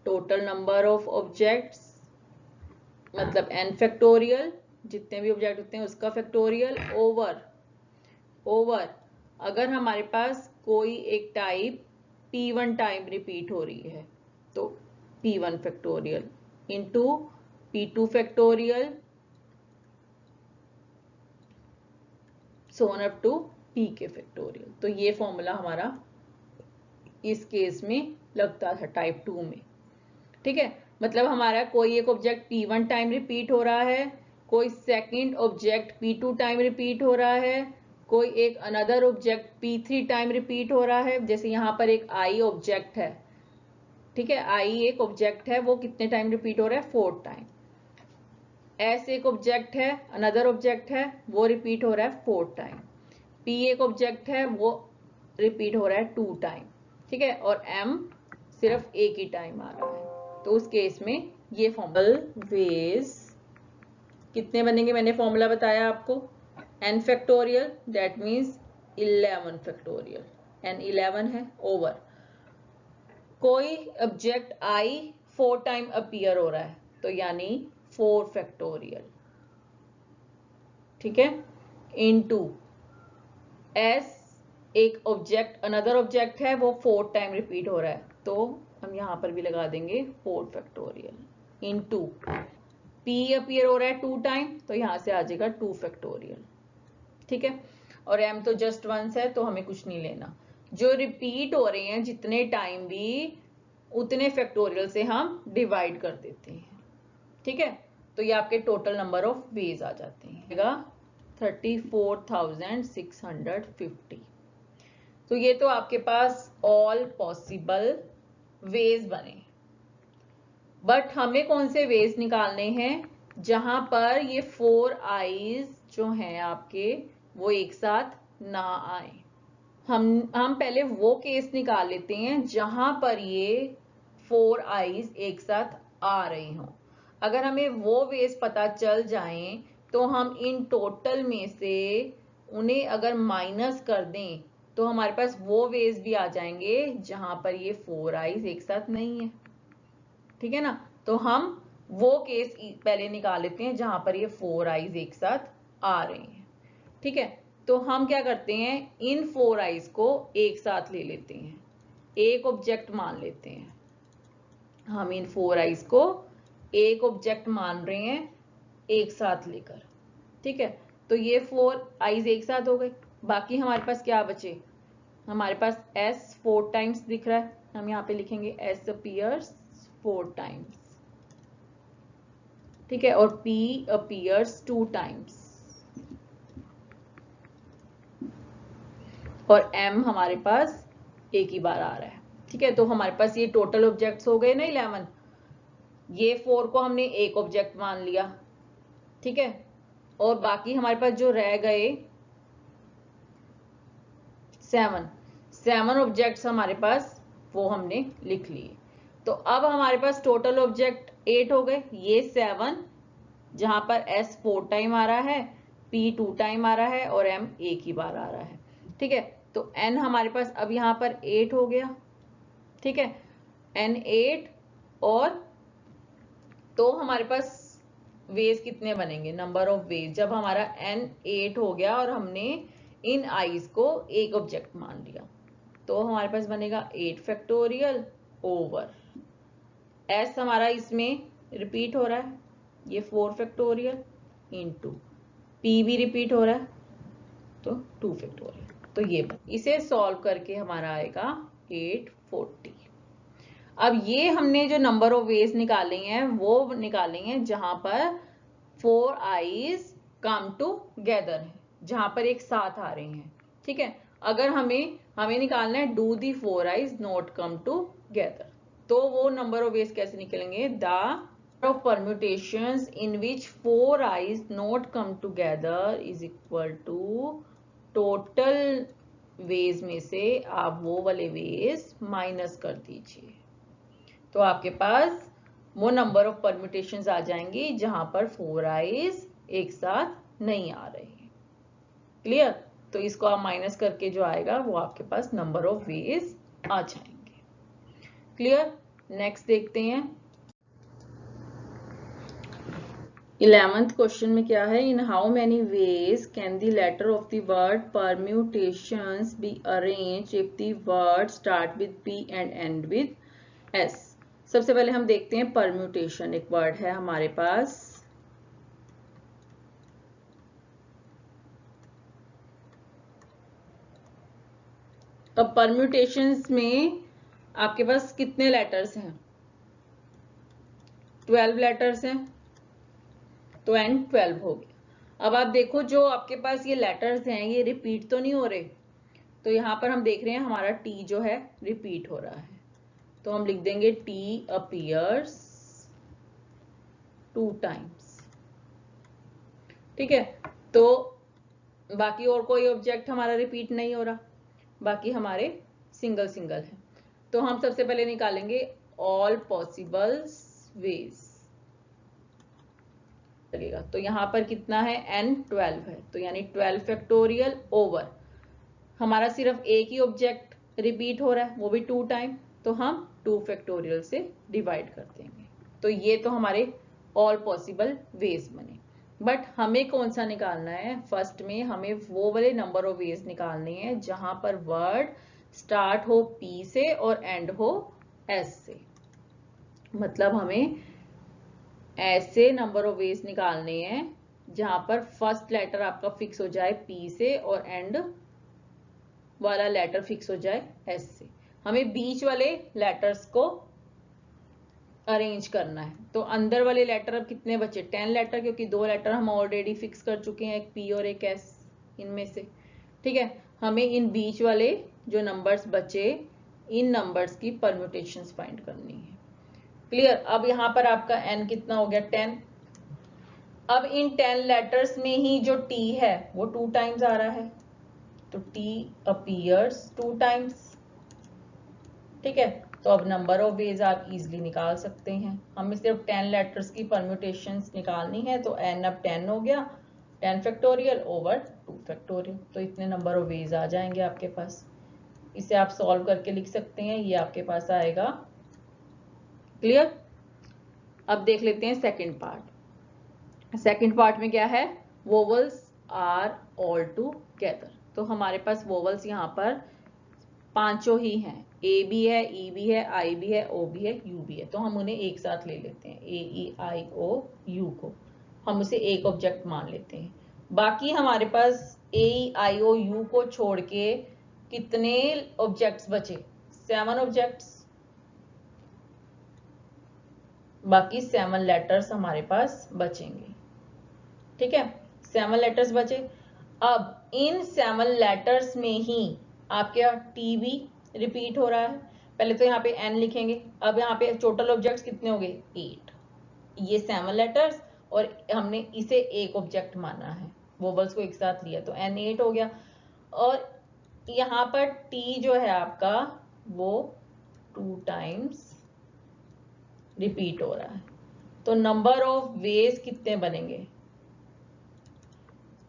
टोटल नंबर ऑफ ऑब्जेक्ट्स मतलब n फैक्टोरियल, जितने भी ऑब्जेक्ट होते हैं उसका फैक्टोरियल ओवर अगर हमारे पास कोई एक टाइप p1 टाइम रिपीट हो रही है तो p1 factorial into p2 factorial so on up to pk factorial. तो ये फॉर्मूला हमारा इस केस में लगता था टाइप 2 में। ठीक है, मतलब हमारा कोई एक ऑब्जेक्ट p1 टाइम रिपीट हो रहा है, कोई second object p2 time repeat हो रहा है, कोई एक another object p3 time repeat हो रहा है। जैसे यहाँ पर एक i ऑब्जेक्ट है, ठीक है, i एक ऑब्जेक्ट है, वो कितने टाइम रिपीट हो रहा है 4 टाइम। s एक ऑब्जेक्ट है, अनदर ऑब्जेक्ट है, वो रिपीट हो रहा है 4 टाइम। p एक ऑब्जेक्ट है, वो रिपीट हो रहा है 2 टाइम। ठीक है, और m सिर्फ एक ही टाइम आ रहा है। तो उस केस में ये फॉर्मूला वेज कितने बनेंगे, मैंने फॉर्मूला बताया आपको n factorial, that means 11 factorial, n 11 है ओवर कोई ऑब्जेक्ट i 4 टाइम अपीयर हो रहा है तो यानी 4 फैक्टोरियल। ठीक है, इनटू s एक ऑब्जेक्ट अनदर ऑब्जेक्ट है वो 4 टाइम रिपीट हो रहा है तो हम यहां पर भी लगा देंगे 4 फैक्टोरियल इनटू p अपीयर हो रहा है 2 टाइम, तो यहां से आ जाएगा 2 फैक्टोरियल, ठीक है। और m तो जस्ट वंस है तो हमें कुछ नहीं लेना। जो रिपीट हो रहे हैं जितने टाइम भी उतने फैक्टोरियल से हम डिवाइड कर देते हैं, ठीक है। तो ये आपके टोटल नंबर ऑफ वेज आ जाते हैं 34,650। तो ये तो आपके पास ऑल पॉसिबल वेज बने। बट हमें कौन से वेज निकालने हैं जहां पर ये 4 आईज जो हैं आपके वो एक साथ ना आए। हम पहले वो केस निकाल लेते हैं जहां पर ये 4 आईज एक साथ आ रही हों। अगर हमें वो वेज पता चल जाएं तो हम इन टोटल में से उन्हें अगर माइनस कर दें तो हमारे पास वो वेज भी आ जाएंगे जहां पर ये 4 आईज एक साथ नहीं है, ठीक है ना। तो हम वो केस पहले निकाल लेते हैं जहां पर ये 4 आईज एक साथ आ रही हैं, ठीक है। तो हम क्या करते हैं, इन 4 आईज को एक साथ ले लेते हैं, एक ऑब्जेक्ट मान लेते हैं। हम इन 4 आईज को एक ऑब्जेक्ट मान रहे हैं एक साथ लेकर, ठीक है। तो ये 4 आईज एक साथ हो गए। बाकी हमारे पास क्या बचे, हमारे पास s 4 टाइम्स दिख रहा है, हम यहाँ पे लिखेंगे s अपीयर्स 4 टाइम्स, ठीक है। और p अपीयर्स 2 टाइम्स और m हमारे पास एक ही बार आ रहा है, ठीक है। तो हमारे पास ये टोटल ऑब्जेक्ट्स हो गए ना 11। ये 4 को हमने एक ऑब्जेक्ट मान लिया, ठीक है। और बाकी हमारे पास जो रह गए 7 ऑब्जेक्ट्स हमारे पास वो हमने लिख लिए। तो अब हमारे पास टोटल ऑब्जेक्ट 8 हो गए। ये 7 जहां पर s 4 टाइम आ रहा है, p 2 टाइम आ रहा है और m एक ही बार आ रहा है, ठीक है। तो n हमारे पास अब यहां पर 8 हो गया, ठीक है। n 8 और तो हमारे पास वेज कितने बनेंगे, नंबर ऑफ वेज, जब हमारा n 8 हो गया और हमने इन आईज को एक ऑब्जेक्ट मान लिया तो हमारे पास बनेगा 8 फैक्टोरियल ओवर s हमारा इसमें रिपीट हो रहा है, ये 4 फैक्टोरियल इंटू p भी रिपीट हो रहा है तो 2 फैक्टोरियल। तो ये इसे सॉल्व करके हमारा आएगा 840। अब ये हमने जो नंबर ऑफ वेज निकाले हैं वो निकाले हैं जहां पर 4 आईज कम टूगेदर है, जहां पर एक साथ आ रही हैं, ठीक है। अगर हमें निकालना है do the 4 eyes not come together, तो वो नंबर ऑफ वेज कैसे निकलेंगे, the of permutations in which 4 i's not come together is equal to total ways में से आप वो वाले ways माइनस कर दीजिए। तो आपके पास वो नंबर ऑफ परम्यूटेशंस आ जाएंगी जहां पर 4 आईज एक साथ नहीं आ रही। क्लियर। तो इसको आप माइनस करके जो आएगा वो आपके पास नंबर ऑफ वेज आ जाएंगे। क्लियर। नेक्स्ट देखते हैं 11th क्वेश्चन में क्या है, in how many ways can the letter of the word permutations be arrange if the word start with p and and with s। सबसे पहले हम देखते हैं परम्यूटेशन, एक वर्ड है हमारे पास, अब परम्यूटेशंस में आपके पास कितने लेटर्स हैं, 12 लेटर्स हैं, तो n 12 हो गया। अब आप देखो जो आपके पास ये लेटर्स हैं ये रिपीट तो नहीं हो रहे, तो यहां पर हम देख रहे हैं हमारा t जो है रिपीट हो रहा है, तो हम लिख देंगे t अपीयर्स 2 टाइम्स, ठीक है। तो बाकी और कोई ऑब्जेक्ट हमारा रिपीट नहीं हो रहा, बाकी हमारे सिंगल सिंगल है। तो हम सबसे पहले निकालेंगे ऑल पॉसिबल वेज लगेगा। तो यहां पर कितना है n 12 है, तो यानी 12 फैक्टोरियल ओवर हमारा सिर्फ एक ही ऑब्जेक्ट रिपीट हो रहा है वो भी 2 टाइम, तो हम 2 फैक्टोरियल से डिवाइड कर देंगे। तो ये तो हमारे ऑल पॉसिबल वेज बने। बट हमें कौन सा निकालना है, फर्स्ट में हमें वो वाले नंबर ऑफ वेज निकालने हैं जहां पर वर्ड स्टार्ट हो p से और एंड हो s से। मतलब हमें ऐसे नंबर ऑफ वेज निकालने हैं जहां पर फर्स्ट लेटर आपका फिक्स हो जाए पी से और एंड वाला लेटर फिक्स हो जाए एस से। हमें बीच वाले लेटर्स को अरेंज करना है। तो अंदर वाले लेटर अब कितने बचे? 10 लेटर, क्योंकि 2 लेटर हम ऑलरेडी फिक्स कर चुके हैं, एक पी और एक एस इनमें से। ठीक है, हमें इन बीच वाले जो नंबर्स बचे, इन नंबर्स की परम्यूटेशंस फाइंड करनी है। क्लियर? अब यहां पर आपका एन कितना हो गया? 10। अब इन 10 लेटर्स में ही जो टी है वो 2 टाइम्स आ रहा है, तो टी अपीयर्स 2 टाइम्स। ठीक है, तो अब नंबर ऑफ वेज आप इजिली निकाल सकते हैं। हमें सिर्फ 10 लेटर्स की परम्यूटेशंस निकालनी है, तो n अब 10 हो गया, 10 फैक्टोरियल ओवर 2 फैक्टोरियल। तो इतने नंबर ऑफ वेज आ जाएंगे आपके पास। इसे आप सॉल्व करके लिख सकते हैं, ये आपके पास आएगा। क्लियर? अब देख लेते हैं सेकंड पार्ट। सेकंड पार्ट में क्या है? Vowels are all together. तो हमारे पास वोवल्स यहाँ पर पांचों ही हैं, ए भी है, ई भी है, आई भी है, ओ भी है, यू भी है। तो हम उन्हें एक साथ ले लेते हैं, ए ई आई ओ यू को हम उसे एक ऑब्जेक्ट मान लेते हैं। बाकी हमारे पास ए ई आई ओ यू को छोड़ के कितने ऑब्जेक्ट्स बचे? 7 ऑब्जेक्ट्स। बाकी 7 लेटर्स हमारे पास बचेंगे। ठीक है, 7 लेटर्स बचे। अब इन 7 लेटर्स में ही आपके टी भी रिपीट हो रहा है। पहले तो यहाँ पे एन लिखेंगे। अब यहाँ पे टोटल ऑब्जेक्ट्स कितने हो गए? 8। ये 7 लेटर्स और हमने इसे एक ऑब्जेक्ट माना है, वोवल्स को एक साथ लिया, तो एन 8 हो गया। और यहाँ पर टी जो है आपका वो 2 टाइम्स रिपीट हो रहा है। तो नंबर ऑफ वेज कितने बनेंगे?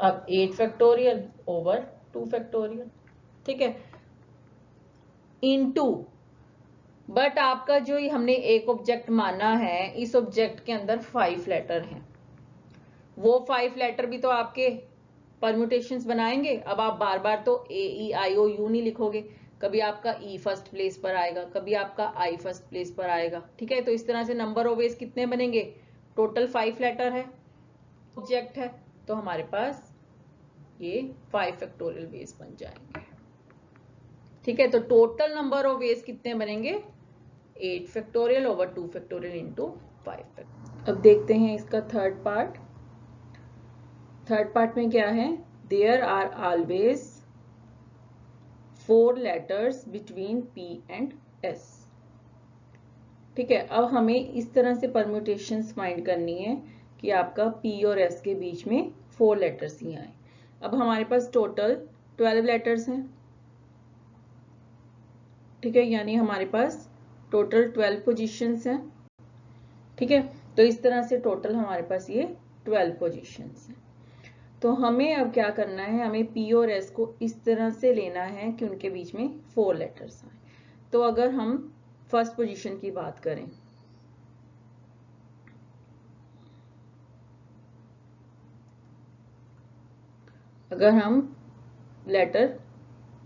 अब 8 फैक्टोरियल ओवर 2 फैक्टोरियल। ठीक है, इनटू, बट आपका जो हमने एक ऑब्जेक्ट माना है, इस ऑब्जेक्ट के अंदर 5 लेटर हैं। वो 5 लेटर भी तो आपके परम्यूटेशंस बनाएंगे। अब आप बार बार तो ए ई आई ओ यू नहीं लिखोगे, कभी आपका ई फर्स्ट प्लेस पर आएगा, कभी आपका आई फर्स्ट प्लेस पर आएगा। ठीक है, तो इस तरह से नंबर ऑफ वेज कितने बनेंगे? टोटल 5 लेटर है, ऑब्जेक्ट है, तो हमारे पास ये 5 फैक्टोरियल वेज बन जाएंगे। ठीक है, तो टोटल नंबर ऑफ वेज कितने बनेंगे? 8 factorial over 2 factorial into 5 factorial. अब देखते हैं इसका थर्ड पार्ट। थर्ड पार्ट में क्या है? There are always 4 letters between p and s. ठीक है, अब हमें इस तरह से परम्यूटेशंस फाइंड करनी है कि आपका पी और एस के बीच में 4 लेटर्स ही आए। अब हमारे पास टोटल 12 लेटर्स हैं। ठीक है, यानी हमारे पास टोटल 12 पोजीशंस हैं। ठीक है, तो इस तरह से टोटल हमारे पास ये 12 पोजीशंस हैं। तो हमें अब क्या करना है? हमें पी और एस को इस तरह से लेना है कि उनके बीच में 4 लेटर्स आए। तो अगर हम फर्स्ट पोजीशन की बात करें, अगर हम लेटर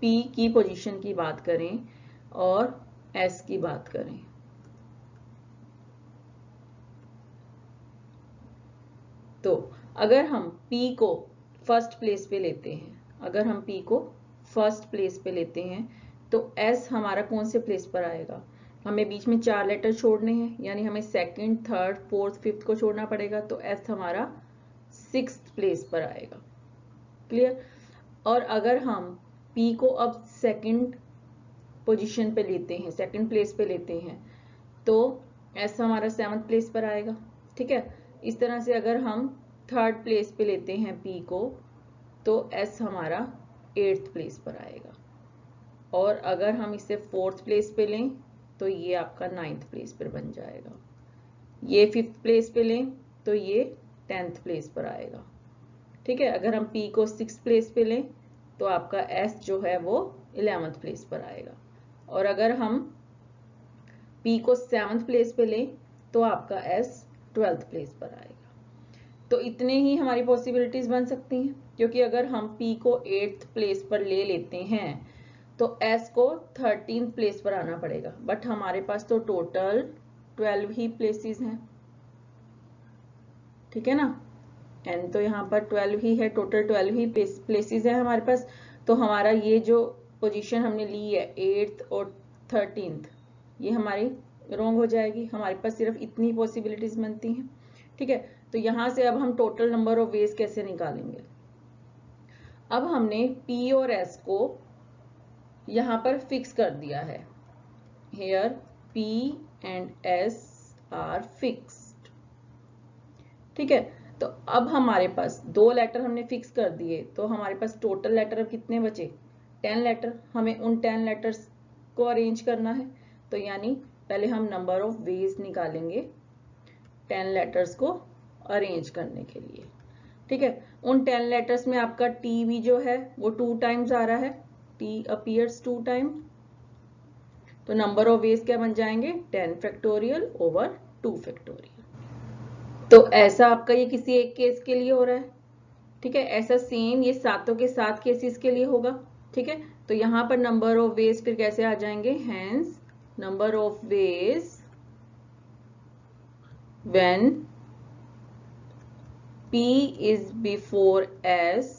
पी की पोजीशन की बात करें और एस की बात करें, तो अगर हम P को फर्स्ट प्लेस पे लेते हैं, अगर हम P को फर्स्ट प्लेस पे लेते हैं, तो S हमारा कौन से प्लेस पर आएगा? हमें बीच में 4 लेटर छोड़ने हैं, यानी हमें सेकंड, थर्ड, फोर्थ, फिफ्थ को छोड़ना पड़ेगा, तो S हमारा 6th प्लेस पर आएगा। क्लियर? और अगर हम P को अब सेकंड पोजीशन पे लेते हैं, सेकंड प्लेस पे लेते हैं, तो S हमारा 7th प्लेस पर आएगा। ठीक है, इस तरह से अगर हम थर्ड प्लेस पे लेते हैं P को, तो S हमारा 8th प्लेस पर आएगा। और अगर हम इसे 4th प्लेस पे लें, तो ये आपका 9th प्लेस पर बन जाएगा। ये 5th प्लेस पे लें, तो ये 10th प्लेस पर आएगा। ठीक है, अगर हम P को 6th प्लेस पे लें, तो आपका S जो है वो 11th प्लेस पर आएगा। और अगर हम P को 7th प्लेस पे लें, तो आपका S 12th प्लेस पर आएगा। तो इतने ही हमारी पॉसिबिलिटीज बन सकती हैं, क्योंकि अगर हम P को 8th प्लेस पर ले लेते हैं, तो S को 13th प्लेस पर आना पड़ेगा। बट हमारे पास तो टोटल 12 ही प्लेसेस हैं। ठीक है ना। n तो यहाँ पर 12 ही है, टोटल 12 ही प्लेसेस है हमारे पास। तो हमारा ये जो पोजीशन हमने ली है 8th और 13th, ये हमारी रॉन्ग हो जाएगी। हमारे पास सिर्फ इतनी पॉसिबिलिटीज बनती हैं। ठीक है, तो यहाँ से अब हम टोटल नंबर ऑफ वेज कैसे निकालेंगे। अब हमने p और s को यहाँ पर फिक्स कर दिया है। Here p and s are fixed। ठीक है, तो अब हमारे पास 2 लेटर हमने फिक्स कर दिए, तो हमारे पास टोटल लेटर अब कितने बचे, 10 लेटर। हमें उन 10 लेटर्स को अरेंज करना है। तो यानी पहले हम नंबर ऑफ वेज निकालेंगे 10 लेटर्स को अरेंज करने के लिए। ठीक है, उन 10 लेटर्स में आपका t भी जो है वो 2 टाइम्स आ रहा है, t अपीयर्स 2 टाइम। तो नंबर ऑफ वेज क्या बन जाएंगे, 10 फैक्टोरियल ओवर 2 फैक्टोरियल। तो ऐसा आपका ये किसी एक केस के लिए हो रहा है। ठीक है, ऐसा सेम ये सातों के सात केसेस के लिए होगा। ठीक है, तो यहाँ पर नंबर ऑफ वेज फिर कैसे आ जाएंगे, hence number of veg when p is before s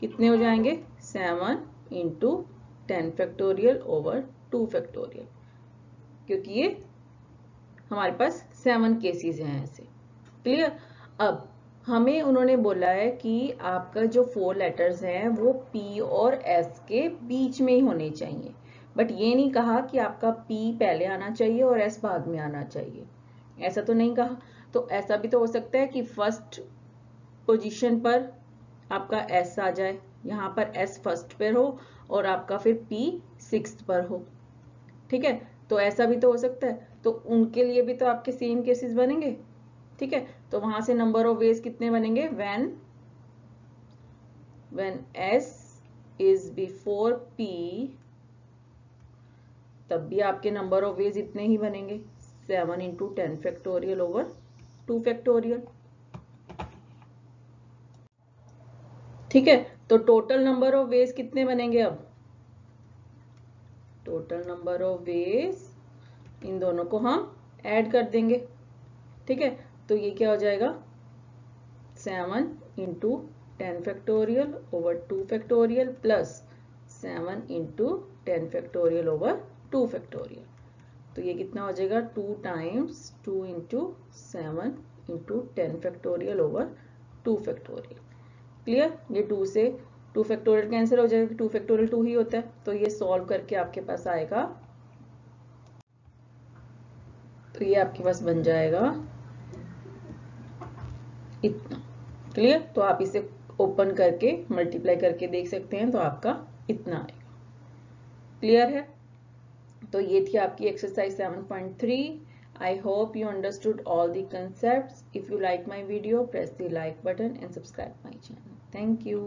कितने हो जाएंगे, 7 इंटू 10 फैक्टोरियल ओवर 2 फैक्टोरियल, क्योंकि ये हमारे पास 7 केसेस हैं ऐसे। क्लियर। अब हमें उन्होंने बोला है कि आपका जो 4 लेटर्स हैं वो p और s के बीच में ही होने चाहिए, बट ये नहीं कहा कि आपका p पहले आना चाहिए और s बाद में आना चाहिए, ऐसा तो नहीं कहा। तो ऐसा भी तो हो सकता है कि फर्स्ट पोजीशन पर आपका s आ जाए, यहाँ पर s फर्स्ट पर हो और आपका फिर p सिक्स्थ पर हो। ठीक है, तो ऐसा भी तो हो सकता है। तो उनके लिए भी तो आपके सेम केसेस बनेंगे। ठीक है, तो वहां से नंबर ऑफ वेज कितने बनेंगे, when s is before p, तब भी आपके नंबर ऑफ वेज इतने ही बनेंगे, 7 इंटू 10 फैक्टोरियल ओवर 2 फैक्टोरियल। ठीक है, तो टोटल नंबर ऑफ वेज कितने बनेंगे, अब टोटल नंबर ऑफ वेज इन दोनों को हम ऐड कर देंगे। ठीक है, तो ये क्या हो जाएगा, 7 into 10 factorial over 2 factorial plus 7 into 10 factorial over 2 factorial. तो ये कितना हो जाएगा, 2 times 2 into 7 into 10 factorial over 2 factorial. Clear. ये 2 से 2 फैक्टोरियल कैंसिल हो जाएगा, 2 फैक्टोरियल 2 ही होता है। तो ये सॉल्व करके आपके पास आएगा, तो ये आपके पास बन जाएगा इतना। क्लियर। तो आप इसे ओपन करके मल्टीप्लाई करके देख सकते हैं, तो आपका इतना आएगा। क्लियर है। तो ये थी आपकी exercise 7.3। I hope you understood all the concepts. If you like my video, press the like button and subscribe my channel. Thank you.